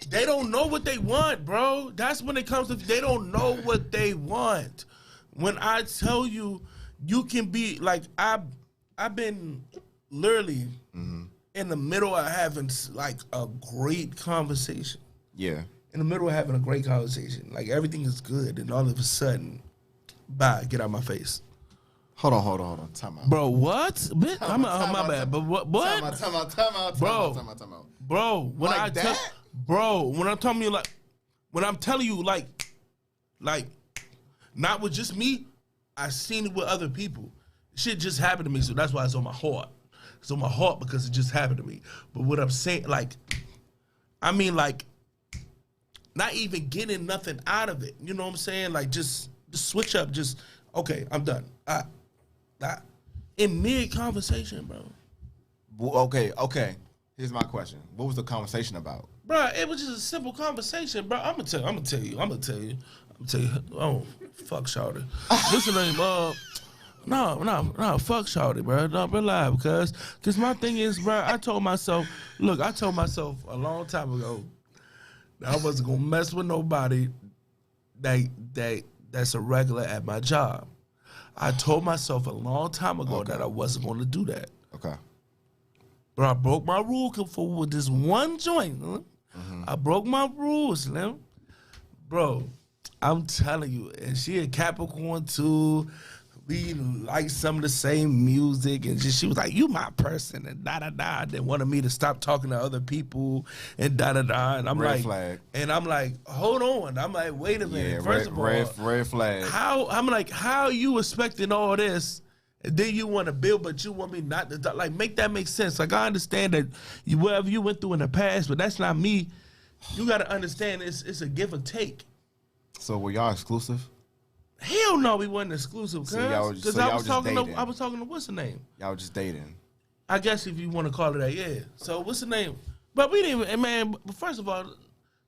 they don't know what they want, bro. That's when it comes to. They don't know what they want. When I tell you, you can be like I've been literally in the middle of having like a great conversation. Yeah. In the middle of having a great conversation. Like everything is good and all of a sudden, bye, get out of my face. Hold on. Time out. Bro, what? My bad. But what? Time out. Bro, when like when I'm telling you like not with just me, I seen it with other people. Shit just happened to me, so that's why it's on my heart. It's on my heart because it just happened to me. But what I'm saying, like, I mean, like, not even getting nothing out of it. You know what I'm saying? Like, just switch up. Just, okay, I'm done. In mid-conversation, bro. Okay. Here's my question. What was the conversation about? Bro, it was just a simple conversation, bro. I'm gonna tell you. Oh, fuck Shawty. Listen to him, no, fuck Shawty, bro. Don't rely because my thing is, bro, I told myself a long time ago that I wasn't gonna mess with nobody that's a regular at my job. I told myself a long time ago that I wasn't going to do that. Okay. But I broke my rule for this one joint. I broke my rules, Slim. Bro, I'm telling you, and she a Capricorn too. We like some of the same music, and she was like, "You my person," and da da da. They wanted me to stop talking to other people, and da da da. And I'm red flag. Hold on. I'm like, wait a minute. Yeah, First of all, red flag. How you expecting all this? And then you want to build, but you want me not to like make that make sense. Like I understand that whatever you went through in the past, but that's not me. You got to understand it's a give or take. So were y'all exclusive? Hell no, we wasn't exclusive, because I was talking to what's the name? Y'all just dating. I guess if you want to call it that, yeah. So what's the name? But we didn't. And man, first of all,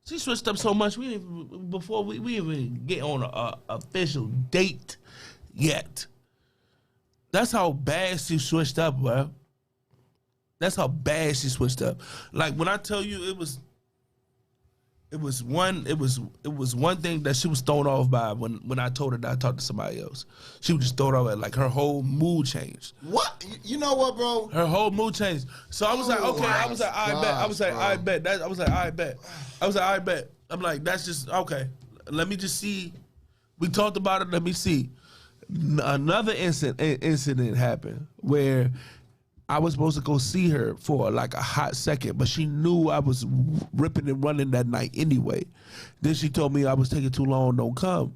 she switched up so much. We didn't before we even get on a official date yet. That's how bad she switched up, bro. That's how bad she switched up. Like when I tell you, it was one thing that she was thrown off by when I told her that I talked to somebody else. She was just thrown off at like her whole mood changed. What? You know what, bro? Her whole mood changed. So I was like, okay. I was like, I bet. I was like, I bet. I was like, I bet. I was like, I bet. I'm like, that's just okay. Let me just see. We talked about it. Let me see. Another incident happened where I was supposed to go see her for like a hot second, but she knew I was ripping and running that night anyway. Then she told me I was taking too long, don't come.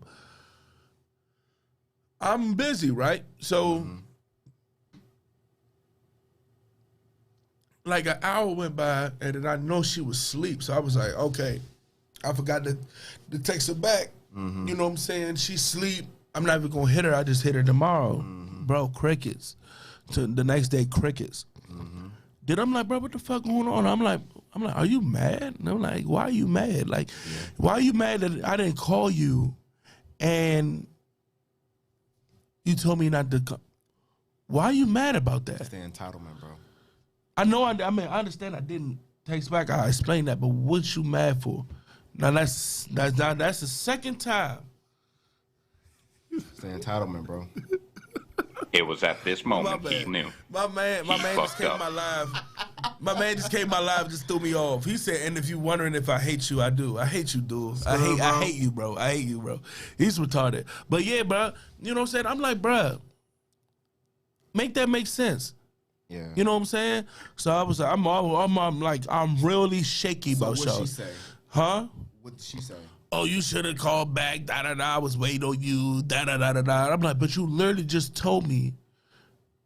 I'm busy, right? So, like an hour went by, and then I know she was asleep. So I was like, okay, I forgot to text her back. You know what I'm saying? She sleep. I'm not even gonna hit her. I just hit her tomorrow, bro. Crickets. To the next day, crickets. Then I'm like, bro, what the fuck going on? I'm like, are you mad? And I'm like, why are you mad? Like, why are you mad that I didn't call you and you told me not to come? Why are you mad about that? That's the entitlement, bro. I know. I mean, I understand. I didn't text back. I explained that, but what you mad for? Now that's the second time. It's the entitlement, bro. It was at this moment he knew. My man just came my live. My man just came my live, just threw me off. He said, "And if you're wondering if I hate you, I do. I hate you, dude. I hate you, bro. I hate you, bro." He's retarded. But yeah, bro. You know what I'm saying? I'm like, bro, make that make sense. Yeah. You know what I'm saying? So I was like, I'm really shaky about what y'all. She say? Huh? What did she say? Oh, you should have called back, da-da-da, I was waiting on you, da-da-da-da-da. I'm like, but you literally just told me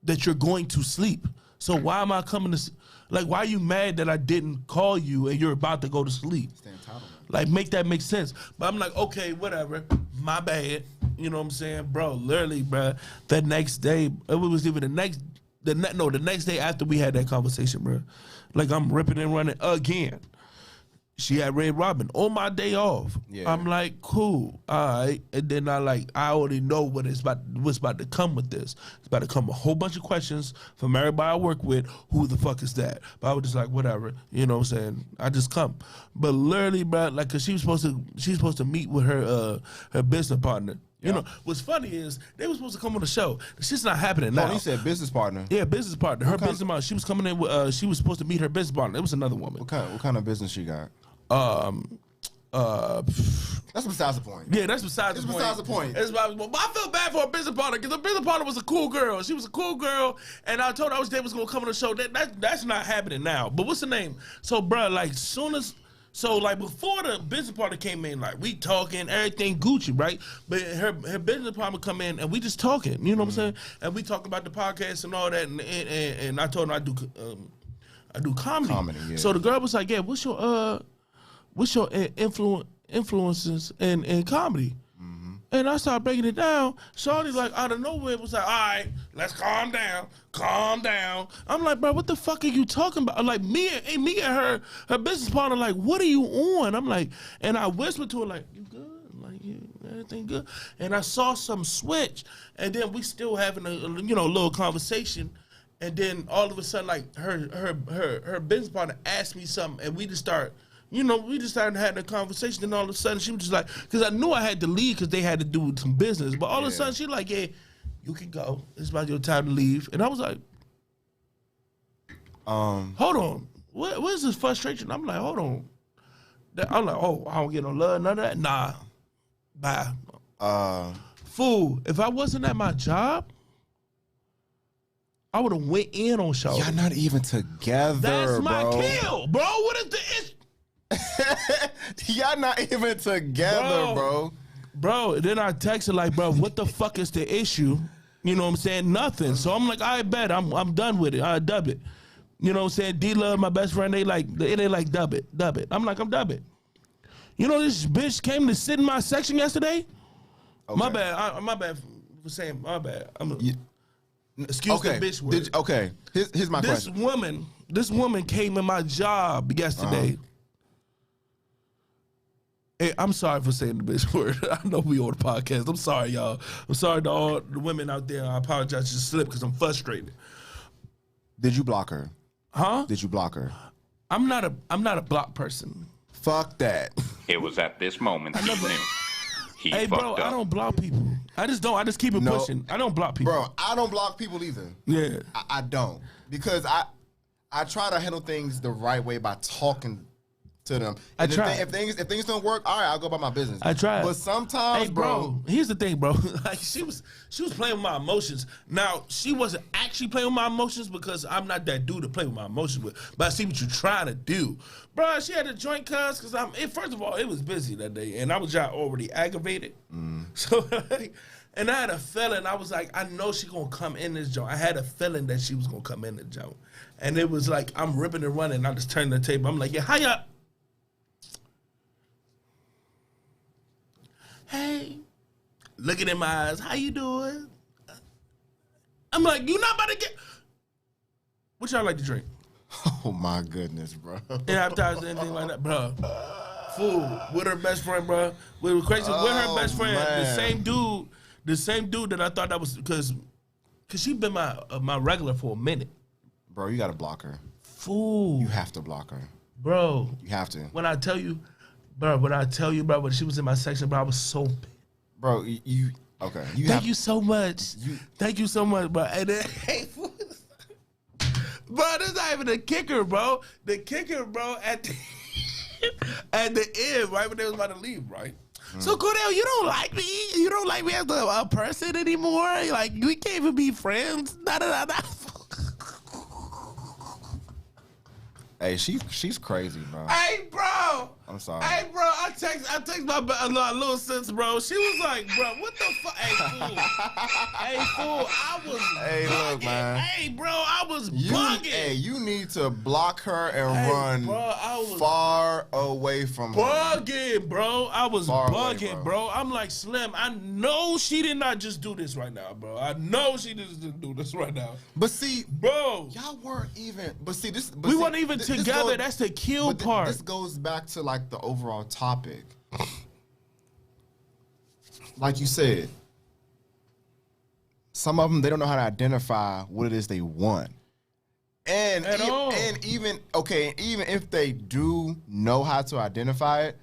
that you're going to sleep. So why am I coming to, like, why are you mad that I didn't call you and you're about to go to sleep? It's the entitlement. Like, make that make sense. But I'm like, okay, whatever, my bad. You know what I'm saying? Bro, literally, bro, the next day, it was even the next day after we had that conversation, bro. Like, I'm ripping and running again. She had Red Robin on my day off. Yeah. I'm like, cool, all right. And then I already know what's about to come with this. It's about to come a whole bunch of questions from everybody I work with. Who the fuck is that? But I was just like, whatever. You know what I'm saying? I just come. But literally, bro, like, cause she was supposed to meet with her business partner. You know, what's funny is they were supposed to come on the show. It's just not happening now. Oh, you said business partner. Yeah, business partner. Her business partner. She was coming in with. She was supposed to meet her business partner. It was another woman. What kind of business she got? That's besides the point. Yeah, that's besides the point. Besides the point. But I feel bad for a business partner because the business partner was a cool girl. She was a cool girl, and I told her they was gonna come on the show. That's not happening now. But what's the name? So, bro, like before the business partner came in, like we talking, everything Gucci, right? But her business partner come in and we just talking. You know what I'm saying? And we talk about the podcast and all that. And I told her I do comedy. Yeah. So the girl was like, "Yeah, what's your influences in comedy?" And I started breaking it down. Shawty, like, out of nowhere was like, all right, let's calm down. I'm like, bro, what the fuck are you talking about? Like, me and her business partner, like, what are you on? I'm like, and I whispered to her, like, you good? Like, everything good? And I saw some switch. And then we still having a little conversation. And then all of a sudden, like, her business partner asked me something, and we just start, you know, we just started having a conversation, and all of a sudden she was just like, because I knew I had to leave because they had to do some business, but all of a sudden she like, yeah, you can go. It's about your time to leave. And I was like, hold on. What is this frustration? I'm like, hold on. I'm like, oh, I don't get no love, none of that. Nah. Bye. Fool, if I wasn't at my job, I would have went in on show. Y'all not even together, That's my bro. kill, bro. What is the issue? Y'all not even together, bro. Bro, then I texted like, bro, what the fuck is the issue? You know what I'm saying? Nothing. So I'm like, I bet I'm done with it. I dub it. You know what I'm saying? D-Love, my best friend, they like dub it. I'm like, I'm dub it. You know this bitch came to sit in my section yesterday? Okay. My bad for saying my bad. Excuse the bitch word. Here's my question. This woman came in my job yesterday. Hey, I'm sorry for saying the bitch word. I know we on the podcast. I'm sorry, y'all. I'm sorry to all the women out there. I apologize to slip because I'm frustrated. Did you block her? Huh? Did you block her? I'm not a block person. Fuck that. It was at this moment he knew. Hey, bro, I don't block people. I just don't. I just keep it pushing. I don't block people. Bro, I don't block people either. Yeah. I don't. Because I try to handle things the right way by talking to them. And if things don't work, all right, I'll go about my business. I try. But sometimes, hey, bro, here's the thing, bro. Like she was playing with my emotions. Now, she wasn't actually playing with my emotions because I'm not that dude to play with my emotions with. But I see what you're trying to do. Bro, she had a joint cuss because first of all, it was busy that day. And I was already aggravated. So, and I had a feeling, I was like, I know she going to come in this joint. I had a feeling that she was going to come in the joint. And it was like, I'm ripping and running. I just turned the table. I'm like, yeah, how y'all? Hey, looking in my eyes, how you doing? I'm like, you not about to get... What y'all like to drink? Oh, my goodness, bro. Appetizers, anything like that, bro. Fool, with her best friend, bro. With her best friend, man. the same dude that I thought that was... Because she been my regular for a minute. Bro, you got to block her. Fool. You have to block her. Bro. You have to. When I tell you, bro, when she was in my section, bro, I was so... Bro, you okay. Thank you so much. Thank you so much, bro. And then, hey, bro, this not even the kicker, bro. The kicker, bro, at the end, right, when they was about to leave, right? So, Cordell, you don't like me? You don't like me as a person anymore? Like, we can't even be friends? Da-da-da-da. Hey, she's crazy, bro. Hey, bro. I'm sorry. Hey, bro, I text my little sis, bro. She was like, bro, what the fuck? Hey, fool. Hey, fool, I was bugging. Look, man. Hey, bro, I was bugging. Hey, you need to block her and run far away from her. Bugging, bro. I was bugging, away, bro. I'm like, Slim, I know she did not just do this right now, bro. I know she didn't do this right now. But see, bro, y'all weren't even. But see, we weren't even together. That's the kill part. This goes back to like the overall topic. Like you said, some of them, they don't know how to identify what it is they want. And even if they do know how to identify it,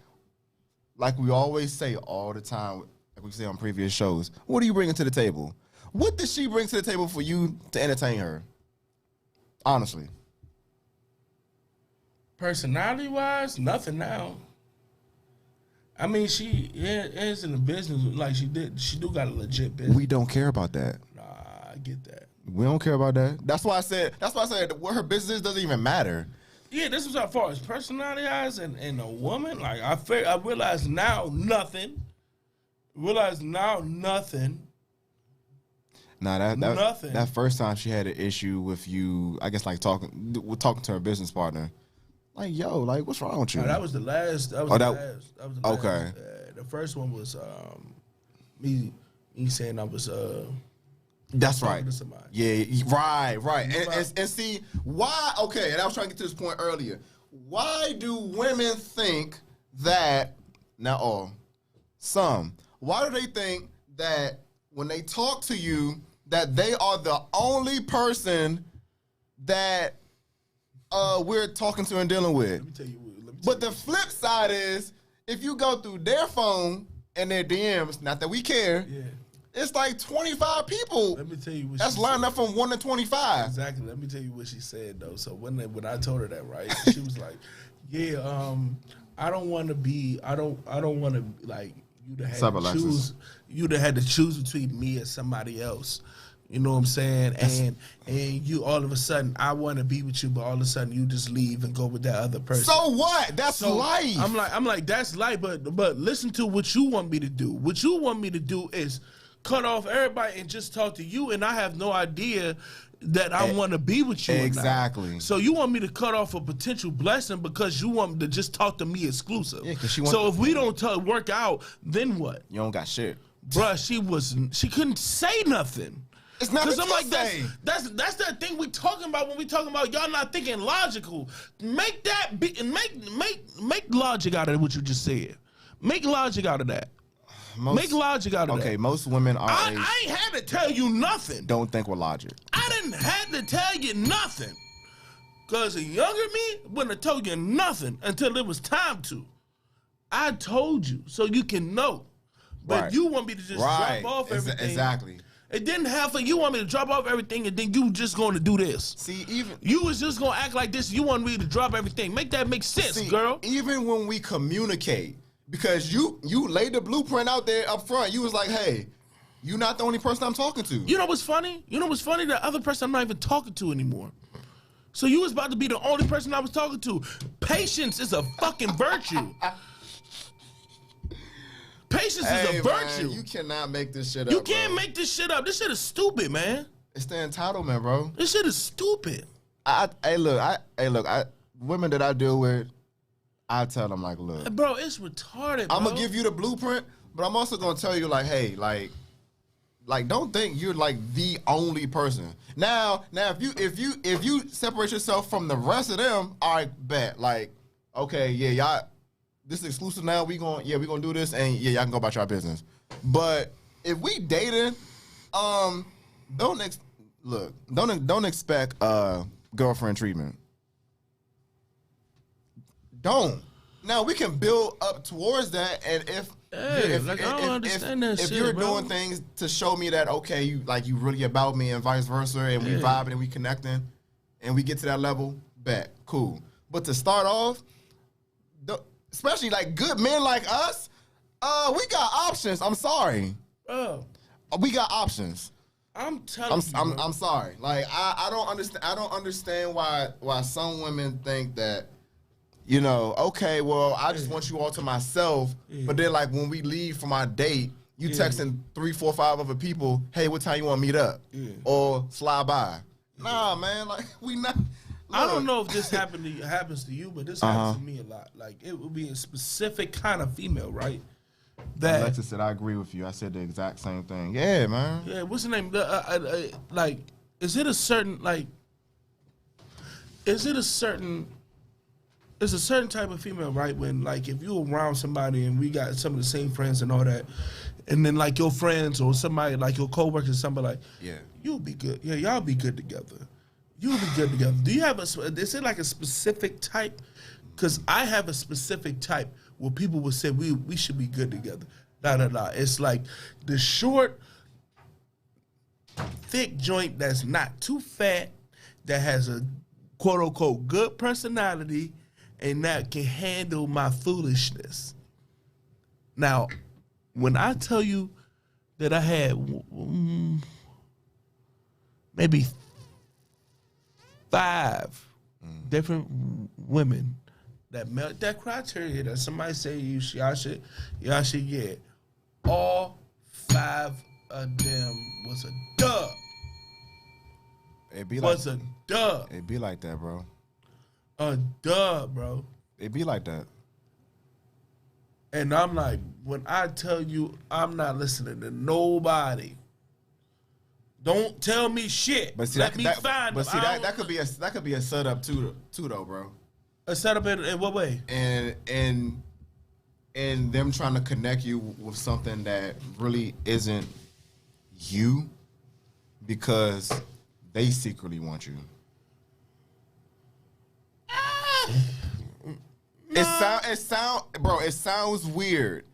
like we always say all the time, like we say on previous shows, what are you bringing to the table? What does she bring to the table for you to entertain her? Honestly. Personality-wise, nothing now. I mean, she is in the business like she do got a legit business. We don't care about that. Nah, I get that. We don't care about that. That's why I said what her business doesn't even matter. Yeah, this was as far as personality-wise and a woman. Like I realize now nothing. Nothing. Nah, that first time she had an issue with you, I guess like talking to her business partner. Like, yo, like, what's wrong with you? No, that was the last. That was the last. Okay. The first one was me saying I was That's right. to somebody. Yeah, right. And see why? Okay, and I was trying to get to this point earlier. Why do women think that? Not all. Some. Why do they think that when they talk to you, that they are the only person that we're talking to and dealing with? Let me But the flip side is, if you go through their phone and their DMs, not that we care, it's like 25 people. Let me tell you what that's lined up from 1 to 25. Exactly. Let me tell you what she said though. So when I told her that, right, she was like, "Yeah, I don't want to be. I don't want to like you to have to choose. You to had to choose between me and somebody else." You know what I'm saying? And you all of a sudden, I want to be with you, but all of a sudden you just leave and go with that other person. So what? That's life. I'm like that's life. But listen to what you want me to do. What you want me to do is cut off everybody and just talk to you, and I have no idea that I want to be with you. Exactly. Now. So you want me to cut off a potential blessing because you want me to just talk to me exclusive. Yeah, so if we don't work out, then what? You don't got shit. Bruh, she couldn't say nothing. It's not because I'm like that's that thing we talking about when we talking about y'all not thinking logical. Make that be and make logic out of what you just said. Make logic out of that. Make logic out of that. Okay, most women are. I ain't had to tell you nothing. Don't think with logic. I didn't have to tell you nothing. Cause a younger me wouldn't have told you nothing until it was time to. I told you so you can know. But you want me to just drop off everything. Exactly. It didn't have for you want me to drop off everything and then you just going to do this. See, even you was just going to act like this. You want me to drop everything. Make that make sense, girl. Even when we communicate, because you laid the blueprint out there up front. You was like, hey, you're not the only person I'm talking to. You know what's funny? The other person I'm not even talking to anymore. So you was about to be the only person I was talking to. Patience is a fucking virtue. Patience is a virtue. Man, you cannot make this shit up. You can't make this shit up. This shit is stupid, man. It's the entitlement, bro. This shit is stupid. Women that I deal with, I tell them like, look, bro, it's retarded. Bro. I'm gonna give you the blueprint, but I'm also gonna tell you like, hey, like don't think you're like the only person. Now, if you separate yourself from the rest of them, I bet like, okay, yeah, y'all. This is exclusive now. We gonna do this, and yeah, y'all can go about your business. But if we dating, don't expect girlfriend treatment. Don't. Now we can build up towards that, and if you're doing things to show me that okay, you really about me, and vice versa, and we vibing and we connecting, and we get to that level, bet cool. But to start off. Especially like good men like us, we got options. I'm sorry. We got options. I'm telling you. I'm sorry. Like I don't understand. I don't understand why some women think that, you know, okay, well, I just want you all to myself. But then like when we leave from our date, you texting 3, 4, 5 other people, hey, what time you want to meet up? Or slide by. Nah, man, like we not. Look. I don't know if this happens to you, but this happens to me a lot. Like it would be a specific kind of female, right? That Alexa said, I agree with you. I said the exact same thing. Yeah, man. Yeah, what's the name? Like, is it a certain it's a certain type of female, right? When like if you around somebody and we got some of the same friends and all that, and then like your friends or somebody like your coworkers, somebody like, you'll be good. Yeah, y'all be good together. You'll be good together. Do you have is it like a specific type? Because I have a specific type where people will say we should be good together. It's like the short, thick joint that's not too fat, that has a quote unquote good personality, and that can handle my foolishness. Now, when I tell you that I had maybe 5 different women that met that criteria that somebody say y'all should get. All 5 of them was a dub. It be a dub. It be like that, bro. A dub, bro. It be like that. And I'm like, when I tell you I'm not listening to nobody. Don't tell me shit. But see, Let me find but them. see, that could be a setup too though, bro. A setup in what way? And them trying to connect you with something that really isn't you, because they secretly want you. It sounds weird.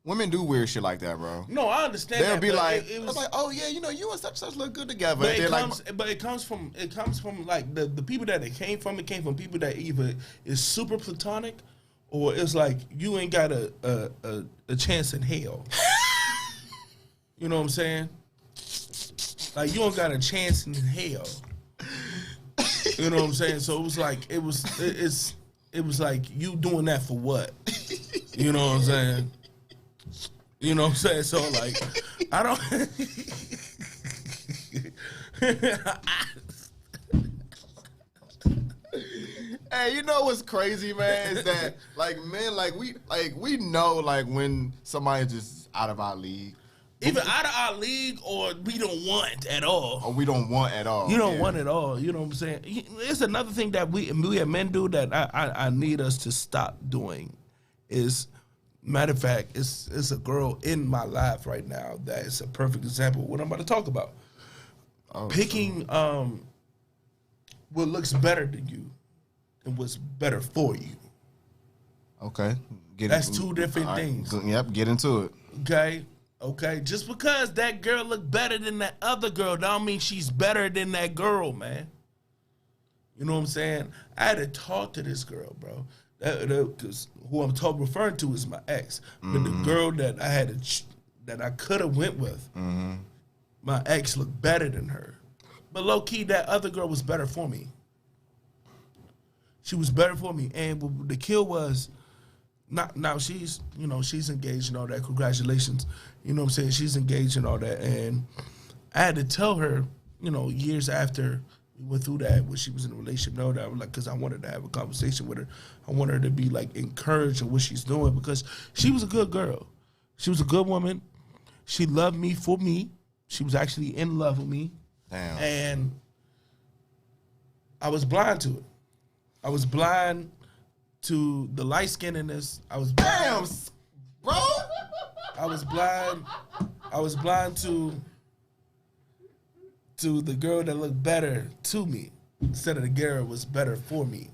Women do weird shit like that, bro. No, I understand. They'll that, be like, it I was was like, oh yeah, you and such look good together. But it comes from like the people that it came from. It came from people that either is super platonic, or it's like you ain't got a chance in hell. You know what I'm saying? Like you don't got a chance in hell. You know what I'm saying? So it was like it was like you doing that for what? You know what I'm saying? You know what I'm saying? So like I don't Hey, you know what's crazy, man, is that like men, we know like when somebody's just out of our league. Either out of our league or we don't want at all. Or we don't want at all. You don't want it all. You know what I'm saying? It's another thing that we as men do that I need us to stop doing. Is matter of fact, it's a girl in my life right now that is a perfect example of what I'm about to talk about. Picking what looks better to you and what's better for you. Okay. That's two different things. Yep, get into it. Okay, just because that girl look better than that other girl, don't mean she's better than that girl, man. You know what I'm saying? I had to talk to this girl, bro. Because who I'm referring to is my ex. But the girl that I had that I could have went with, my ex looked better than her. But low key, that other girl was better for me. She was better for me, and the kill was. Now she's engaged and all that. Congratulations. You know what I'm saying? She's engaged and all that. And I had to tell her, years after we went through that, when she was in a relationship, that I was like, because I wanted to have a conversation with her. I wanted her to be like encouraged in what she's doing because she was a good girl. She was a good woman. She loved me for me. She was actually in love with me. Damn. And I was blind to it. I was blind to the light skinnedness. I was blind. Damn, bro. I was blind to the girl that looked better to me instead of the girl that was better for me.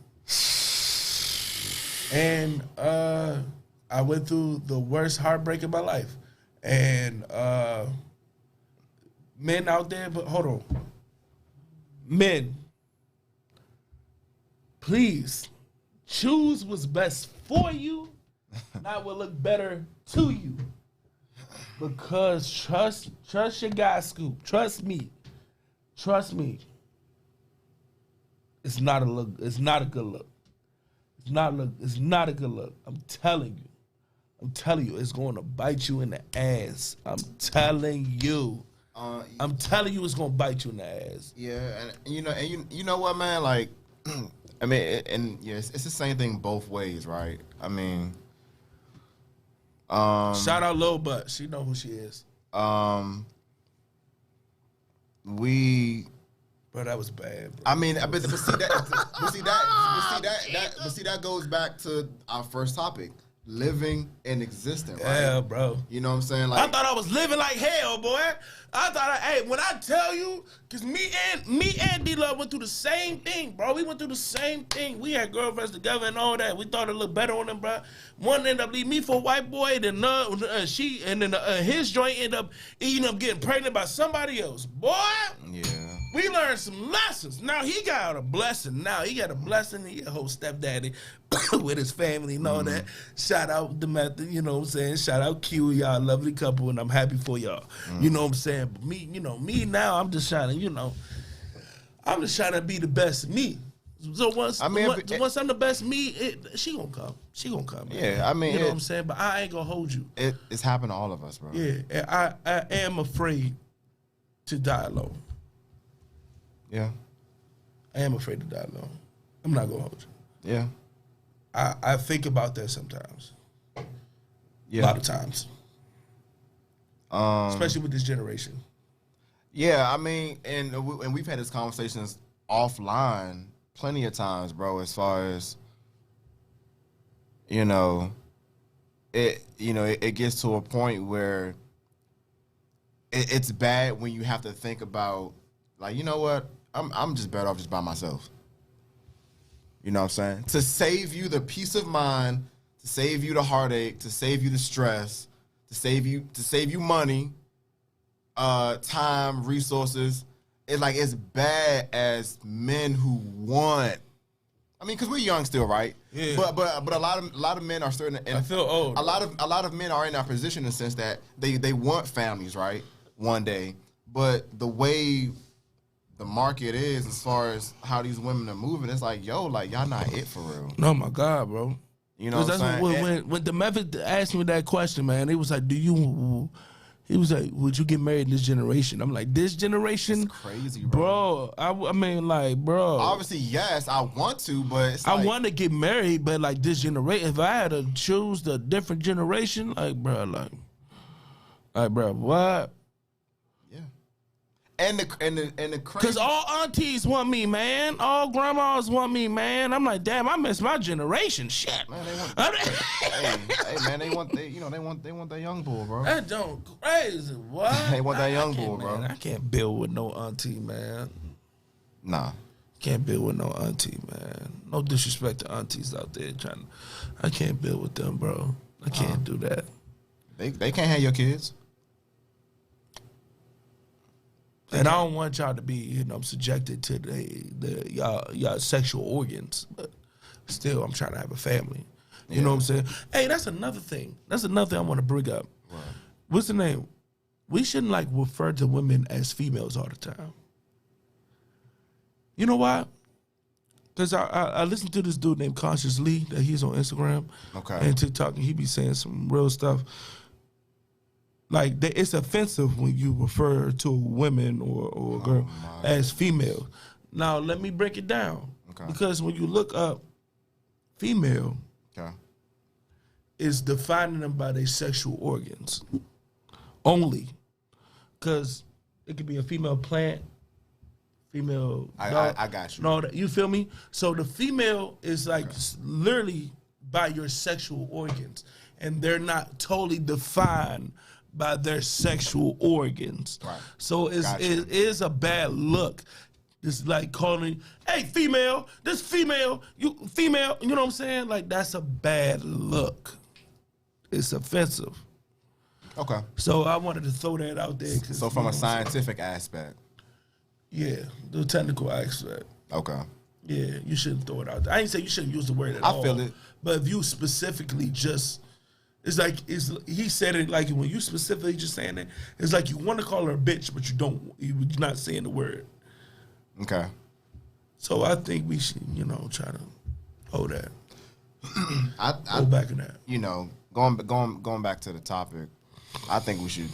And I went through the worst heartbreak of my life. And men out there, but hold on. Men, please choose what's best for you, not what look better to you. Because trust your guy, Scoop. Trust me. It's not a look. It's not a good look. It's not a good look. I'm telling you, it's going to bite you in the ass. I'm telling you. It's going to bite you in the ass. Yeah, and you know what, man? Like, I mean, it's the same thing both ways, right? I mean, shout out Lil Butt. She know who she is. Bro, that was bad, bro. I mean, but see that goes back to our first topic. Living and existing, right? Yeah, bro. You know what I'm saying? Like, I thought I was living like hell, boy. I thought, when I tell you, because me and D-Love went through the same thing, bro. We went through the same thing. We had girlfriends together and all that. We thought it looked better on them, bro. One ended up leaving me for a white boy, then his joint ended up getting pregnant by somebody else. Boy, yeah. We learned some lessons. Now he got a blessing. He got a blessing. He a whole stepdaddy with his family and all that. Shout out the method, you know what I'm saying? Shout out Q, y'all lovely couple, and I'm happy for y'all. You know what I'm saying? But me now, I'm just trying to, I'm just trying to be the best me. So once I'm the best me, she gonna come. She gonna come. Man. Yeah, I mean, you know what I'm saying? But I ain't gonna hold you. It's happened to all of us, bro. Yeah, and I am afraid to die alone. Yeah. I am afraid to die alone. I'm not gonna hold you. Yeah. I think about that sometimes. Yeah. A lot of times. Especially with this generation. Yeah, I mean, and we've had these conversations offline plenty of times, bro, as far as, it gets to a point where it's bad when you have to think about, like, you know what, I'm just better off just by myself. You know what I'm saying? To save you the peace of mind, to save you the heartache, to save you the stress, to save you money, time, resources. It's like as bad as men who want. I mean, because we're young still, right? Yeah. But a lot of men are starting to. I feel old. A lot of men are in our position in the sense that they want families, right? One day, but the way the market is, as far as how these women are moving, it's like, yo, like y'all not it for real. Oh my God, bro. You know what I'm saying? When the method asked me that question, man, it was like, he was like, would you get married in this generation? I'm like, this generation? It's crazy, bro. I mean, like, bro. Obviously, yes, I want to, but it's I want to get married, but like this generation, if I had to choose the different generation, like, bro, what? Yeah. And the crazy. Because all aunties want me, man. All grandmas want me, man. I'm like, damn, I miss my generation. Shit. Man, they want. hey, man, they want that young bull, bro. That don't crazy. What? They want that young bull, bro. Man, I can't build with no auntie, man. Nah. Can't build with no auntie, man. No disrespect to aunties out there I can't build with them, bro. I can't do that. They can't have your kids. And I don't want y'all to be, subjected to y'all sexual organs. But still, I'm trying to have a family. You know what I'm saying? Hey, that's another thing. That's another thing I want to bring up. Right. What's the name? We shouldn't refer to women as females all the time. You know why? Because I listened to this dude named Conscious Lee that he's on Instagram and TikTok, and he be saying some real stuff. Like, it's offensive when you refer to a woman or a girl as female. Now, let me break it down. Okay. Because when you look up female, it's defining them by their sexual organs only. Because it could be a female plant, female dog. I got you. No, you feel me? So the female is literally by your sexual organs. And they're not totally defined by their sexual organs. Right. So it is a bad look. It's like calling, hey, female, this female, you female, you know what I'm saying? Like, that's a bad look. It's offensive. Okay. So I wanted to throw that out there. So from a scientific aspect. Yeah, the technical aspect. Okay. Yeah, you shouldn't throw it out there. I ain't say you shouldn't use the word at all. I feel it. But if you specifically just... he said it like when you specifically just saying it, it's like you want to call her a bitch, but you're not saying the word. Okay. So I think we should, try to hold that. I back in that. Going back to the topic, I think we should,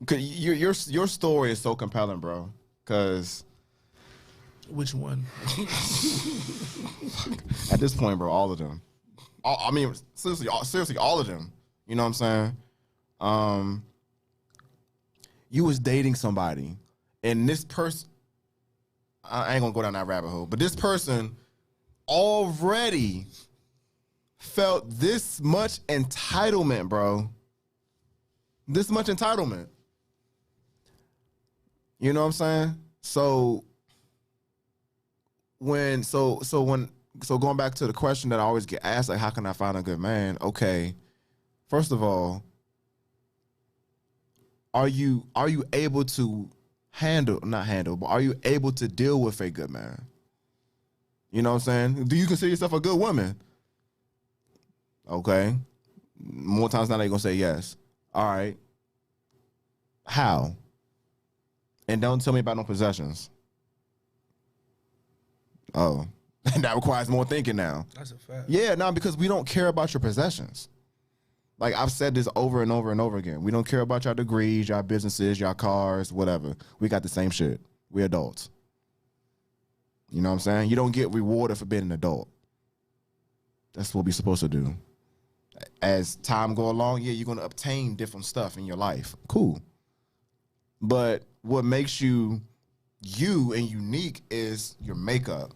cause your story is so compelling, bro. Cause which one? At this point, bro, all of them. Seriously, all of them. You know what I'm saying? You was dating somebody, and this person, I ain't gonna go down that rabbit hole, but this person already felt this much entitlement, bro. This much entitlement. You know what I'm saying? So going back to the question that I always get asked, like, how can I find a good man? Okay, first of all, are you able to but are you able to deal with a good man? You know what I'm saying? Do you consider yourself a good woman? Okay. More times than not, they're going to say yes. All right. How? And don't tell me about no possessions. Oh, that requires more thinking now. That's a fact. Yeah, no, because we don't care about your possessions. Like, I've said this over and over and over again. We don't care about your degrees, your businesses, your cars, whatever. We got the same shit. We're adults. You know what I'm saying? You don't get rewarded for being an adult. That's what we're supposed to do. As time go along, yeah, you're going to obtain different stuff in your life. Cool. But what makes you you and unique is your makeup.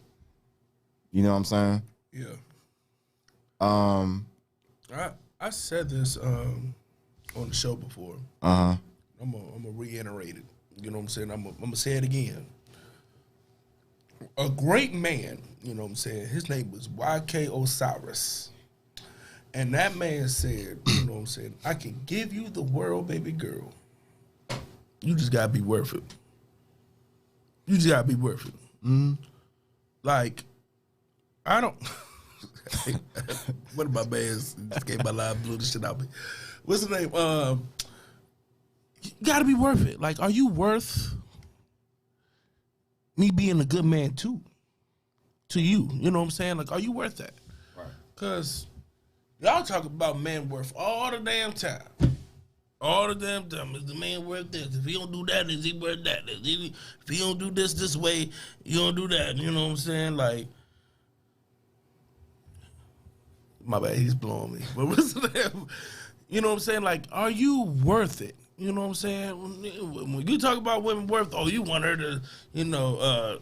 You know what I'm saying? Yeah. I said this on the show before. Uh-huh. I'm gonna reiterate it. You know what I'm saying? I'm gonna say it again. A great man, you know what I'm saying? His name was Y.K. Osiris. And that man said, you know what I'm saying, I can give you the world, baby girl. You just gotta be worth it. You just gotta be worth it. Mm-hmm. Like, I don't. One of my bands just gave my live, blew the shit out of me. What's the name? You gotta be worth it. Like, are you worth me being a good man too? To you. You know what I'm saying? Like, are you worth that? Right. Because y'all talk about men worth all the damn time. All the damn time. Is the man worth this? If he don't do that, is he worth that? If he don't do this way, you don't do that. You know what I'm saying? Like, my bad, he's blowing me. But what's the name? You know what I'm saying? Like, are you worth it? You know what I'm saying? When you talk about women worth, oh, you want her to,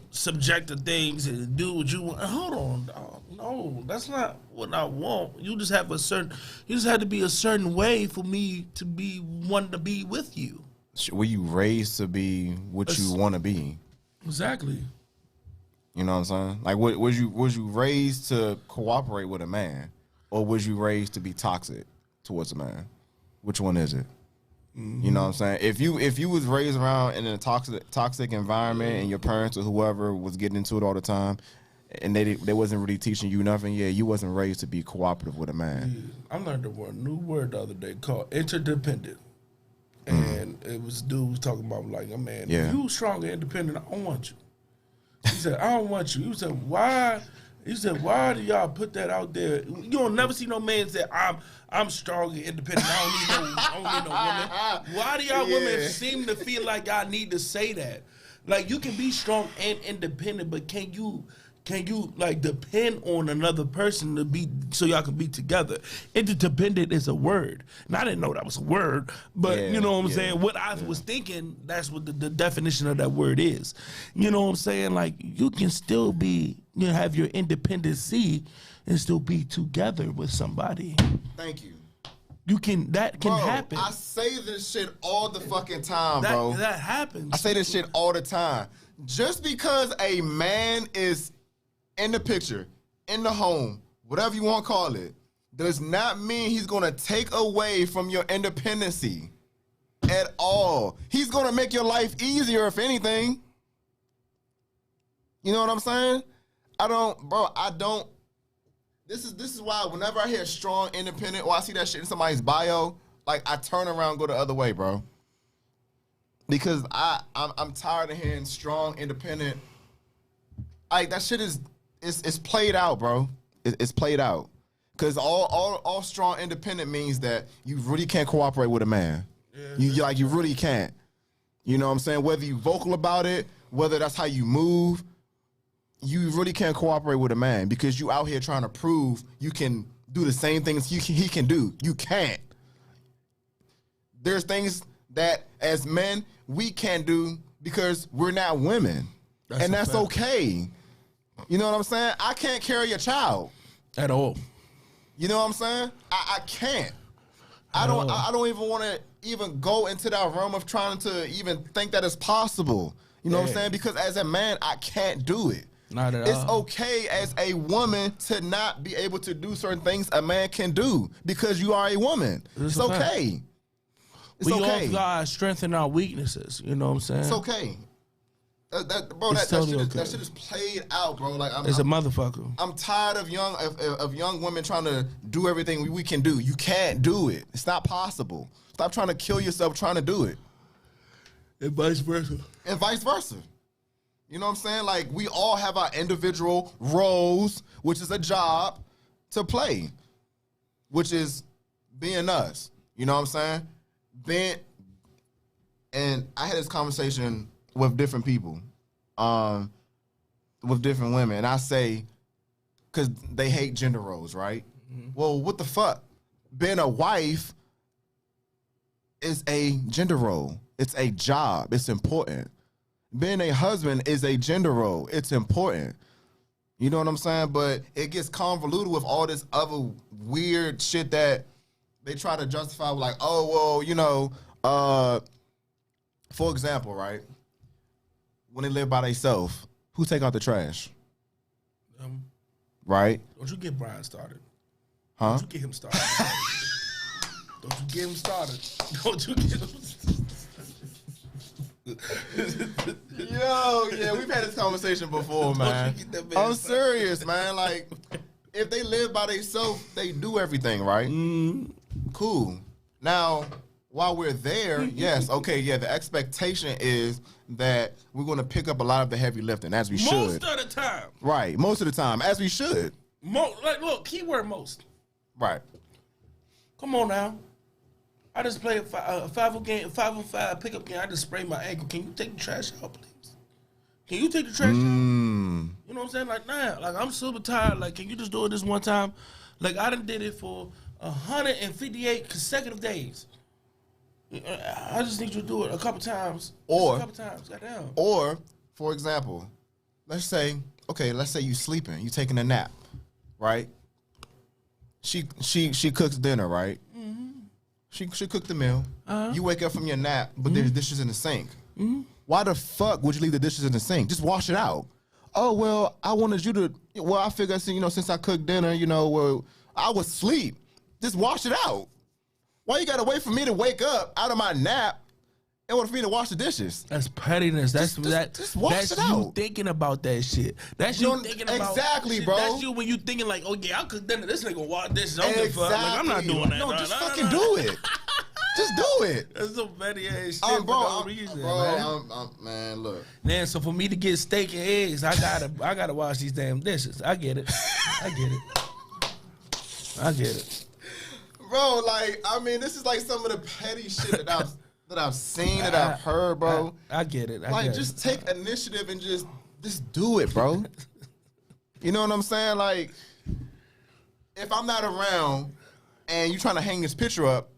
subject to things and do what you want. Hold on, dog. No, that's not what I want. You just have to be a certain way for me to be one to be with you. Were you raised to be what you want to be? Exactly. You know what I'm saying? Like, was you raised to cooperate with a man, or was you raised to be toxic towards a man? Which one is it? Mm-hmm. You know what I'm saying? If you was raised around in a toxic environment and your parents or whoever was getting into it all the time, and they wasn't really teaching you nothing, you wasn't raised to be cooperative with a man. Yeah. I learned a new word the other day called interdependent. And it was dude was talking about like, oh, man, if you strong and independent, I don't want you. He said, I don't want you. He said, why? He said, why do y'all put that out there? You don't never see no man say, I'm strong and independent. I don't need no woman. Why do y'all women seem to feel like I need to say that? Like, you can be strong and independent, but can you like depend on another person to be so y'all can be together? Interdependent is a word. And I didn't know that was a word, but you know what I'm saying? What I was thinking, that's what the definition of that word is. You know what I'm saying? Like, you can still be, have your independency and still be together with somebody. Thank you. That can happen. I say this shit all the fucking time, bro. That happens. I say this shit all the time. Just because a man is in the picture, in the home, whatever you want to call it, does not mean he's going to take away from your independency at all. He's going to make your life easier, if anything. You know what I'm saying? This is why whenever I hear strong, independent, or I see that shit in somebody's bio, like, I turn around and go the other way, bro. Because I'm tired of hearing strong, independent. Like, that shit is it's played out, bro. It's played out. Because all strong, independent means that you really can't cooperate with a man. Yeah. You really can't. You know what I'm saying? Whether you vocal about it, whether that's how you move, you really can't cooperate with a man because you out here trying to prove you can do the same things he can do. You can't. There's things that as men we can't do because we're not women. That's okay. You know what I'm saying? I can't carry a child. At all. You know what I'm saying? I can't. I don't even want to even go into that realm of trying to even think that it's possible. You know what I'm saying? Because as a man, I can't do it. Not at all. It's okay as a woman to not be able to do certain things a man can do because you are a woman. It's okay. It's we okay. all got strength and our weaknesses. You know what I'm saying? It's okay. That shit is played out, bro. Like, it's a motherfucker. I'm tired of young women trying to do everything we can do. You can't do it. It's not possible. Stop trying to kill yourself trying to do it. And vice versa. You know what I'm saying? Like, we all have our individual roles, which is a job to play, which is being us. You know what I'm saying? And I had this conversation with different people, with different women, and I say, because they hate gender roles, right? Mm-hmm. Well, what the fuck? Being a wife is a gender role. It's a job. It's important. Being a husband is a gender role. It's important. You know what I'm saying? But it gets convoluted with all this other weird shit that they try to justify with, like, oh, well, for example, right? When they live by themselves, who take out the trash? Right? Don't you get Brian started. Huh? Don't you get him started. Don't you get him started. Don't you get him Yo, yeah, we've had this conversation before, man. I'm serious, man. Like, if they live by themselves, they do everything, right? Cool. Now, while we're there, yes, okay, yeah, the expectation is that we're going to pick up a lot of the heavy lifting, as we should. Most of the time. Right, most of the time, as we should. Like, look, keyword most. Right. Come on now. I just played a 5-on-5 pickup game. I just sprained my ankle. Can you take the trash out, please? Can you take the trash out? You know what I'm saying? Like, nah, like, I'm super tired. Like, can you just do it this one time? Like, I done did it for 158 consecutive days. I just need you to do it a couple times. Goddamn. Or, for example, let's say you sleeping, you taking a nap, right? She cooks dinner, right? She cooked the meal. You wake up from your nap, but there's dishes in the sink. Why the fuck would you leave the dishes in the sink? Just wash it out. Oh, well, I wanted you to, I figured, since I cooked dinner, I was asleep. Just wash it out. Why you gotta wait for me to wake up out of my nap in order for me to wash the dishes? That's pettiness. Just wash it out. You thinking about that shit. That's you thinking about exactly, bro. That's you when you thinking like, oh yeah, I cooked dinner. This nigga wash dishes. Like, I'm not doing that. No, just fucking do it. Just do it. That's some petty ass shit for no reason, man, look. Man, so for me to get steak and eggs, I gotta wash these damn dishes. I get it. Bro, like, I mean, this is like some of the petty shit that I've seen, that I've heard, bro. I get it. Just take initiative and just do it, bro. You know what I'm saying? Like, if I'm not around and you trying to hang this picture up,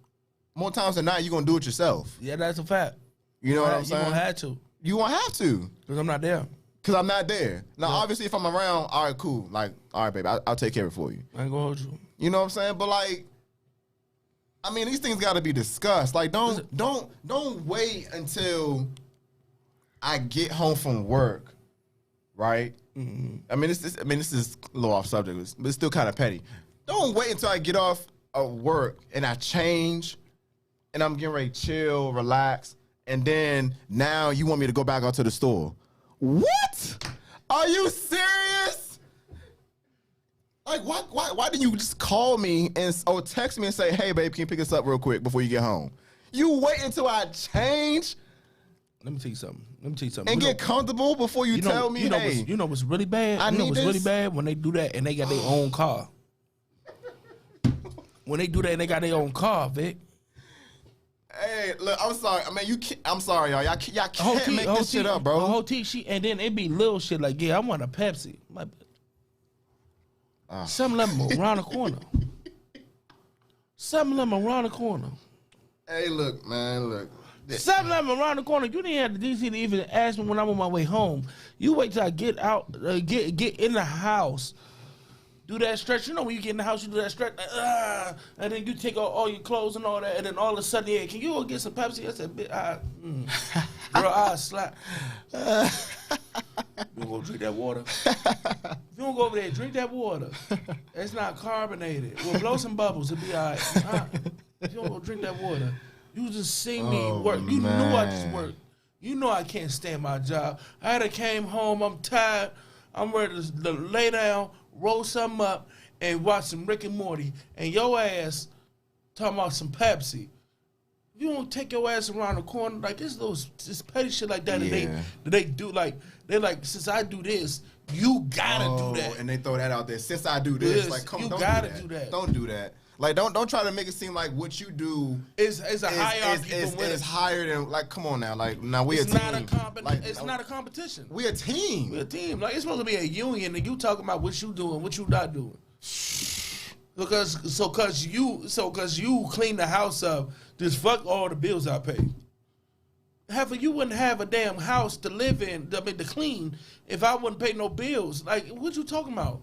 more times than not, you're going to do it yourself. Yeah, that's a fact. You know what I'm saying? You won't have to. You won't have to. Because I'm not there. Because I'm not there. Now, obviously, if I'm around, all right, cool. Like, all right, baby, I'll take care of it for you. I ain't going to hold you. You know what I'm saying? But, like, I mean, these things got to be discussed. Like, don't wait until I get home from work, right? I mean, this is a little off subject, but it's still kind of petty. Don't wait until I get off of work and I change and I'm getting ready to chill, relax, and then now you want me to go back out to the store. What? Are you serious? Like, why didn't you just call me or text me and say, hey, babe, can you pick this up real quick before you get home? You wait until I change? Let me tell you something. And get comfortable before you tell me, hey. You know what's really bad? Really bad? When they do that and they got their own car. When they do that and they got their own car, Vic. Hey, look, I'm sorry. I mean, I'm sorry, y'all. Y'all can't make this shit up, bro. The whole and then it be little shit like, yeah, I want a Pepsi. Some of them around the corner. Hey, look, man, look. Some of them around the corner. You didn't have the DC to even ask me when I'm on my way home. You wait till I get out, get in the house, do that stretch. You know when you get in the house, you do that stretch, and then you take all your clothes and all that, and then all of a sudden, yeah, can you go get some Pepsi? I said, girl, I'll slap. You don't go drink that water. If you don't go over there, drink that water. It's not carbonated. We'll blow some bubbles. It'll be all right. If you don't go drink that water, you just see me work. You knew I just worked. You know I can't stand my job. I had came home. I'm tired. I'm ready to lay down, roll something up, and watch some Rick and Morty. And your ass talking about some Pepsi. You don't take your ass around the corner like this petty shit like that. Yeah. And they do like they're like, since I do this, you gotta do that. And they throw that out there. Since I do this, like, come on, don't do that. Don't do that. Like, don't try to make it seem like what you do is a hierarchy. Is higher than, like, come on now. Like, now we a team. It's not a competition. We a team. We're a team. Like, it's supposed to be a union, and you talking about what you doing, what you not doing. Because you clean the house up, just fuck all the bills I pay. You wouldn't have a damn house to live in, to clean, if I wouldn't pay no bills. Like, what you talking about?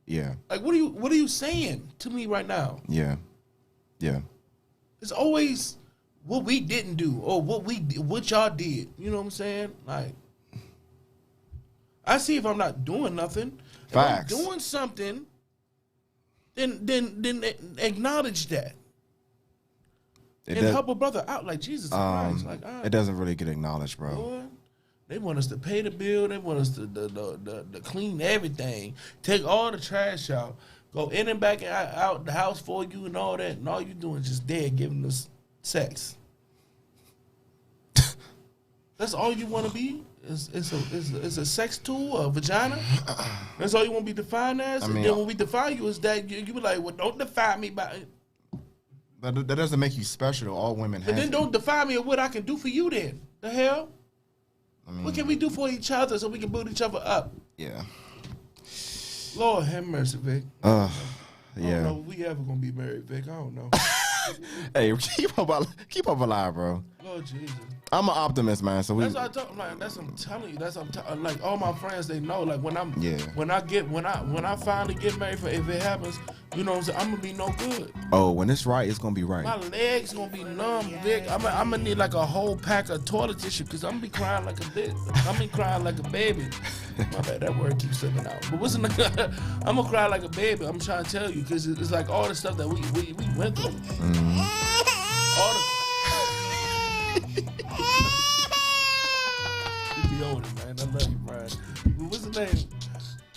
Yeah. Like, what are you saying to me right now? Yeah. It's always what we didn't do or what y'all did. You know what I'm saying? Like, I see if I'm not doing nothing. Facts. If I'm doing something, then acknowledge that. And help a brother out like Jesus Christ. Like, it doesn't really get acknowledged, bro. Boy, they want us to pay the bill. They want us to clean everything. Take all the trash out. Go in and back and out the house for you and all that. And all you doing is just dead giving us sex. That's all you want to be? It's a sex tool, a vagina? That's all you want to be defined as? And then when we define you as that, you be like, well, don't define me by... That doesn't make you special. All women have. But then don't define me of what I can do for you then. The hell? What can we do for each other so we can build each other up? Yeah. Lord have mercy, Vic. Yeah. I don't know if we ever gonna be married, Vic. I don't know. Hey, keep up alive, bro. Lord Jesus. I'm an optimist, man. So that's what I talk, like. That's what I'm telling you. Like all my friends, they know. Like when I finally get married, if it happens, you know what I'm saying, I'm gonna be no good. Oh, when it's right, it's gonna be right. My legs gonna be numb, Vic. I'm gonna need like a whole pack of toilet tissue because I'm gonna be crying like a bitch. I'm gonna be crying like a baby. My bad, that word keeps slipping out. But what's I'm gonna cry like a baby. I'm trying to tell you because it's like all the stuff that we went through. All the you be older, man. I love you, Brian. But what's the name?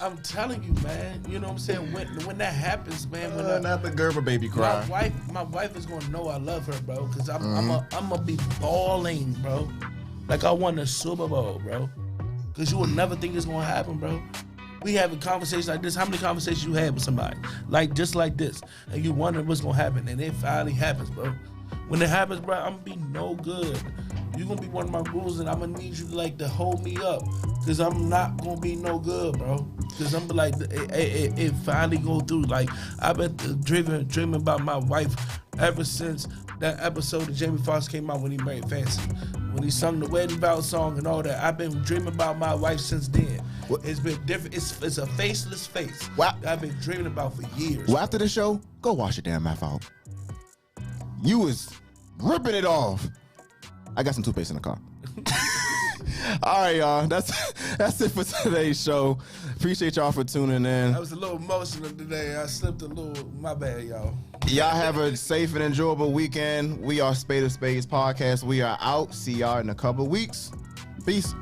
I'm telling you, man. You know what I'm saying? When that happens, man. Not the Gerber baby cry. My wife is gonna know I love her, bro. Cause I'm gonna be balling, bro. Like I won the Super Bowl, bro. Cause you will never think it's gonna happen, bro. We having conversations like this. How many conversations you had with somebody like just like this, and you wonder what's gonna happen, and it finally happens, bro. When it happens, bro, I'm gonna be no good. You're gonna be one of my rules, and I'm gonna need you to hold me up, cause I'm not gonna be no good, bro. Cause I'm like, it finally go through. Like I've been dreaming about my wife ever since that episode of Jamie Foxx came out when he married Fancy, when he sung the wedding vow song and all that. I've been dreaming about my wife since then. It's been different. It's a faceless face. Wow. I've been dreaming about for years. Well, after the show, go wash your damn mouth out. You was ripping it off. I got some toothpaste in the car. All right, y'all. That's it for today's show. Appreciate y'all for tuning in. I was a little emotional today. I slipped a little. My bad, y'all. Y'all have a safe and enjoyable weekend. We are Spade of Spades podcast. We are out. See y'all in a couple of weeks. Peace.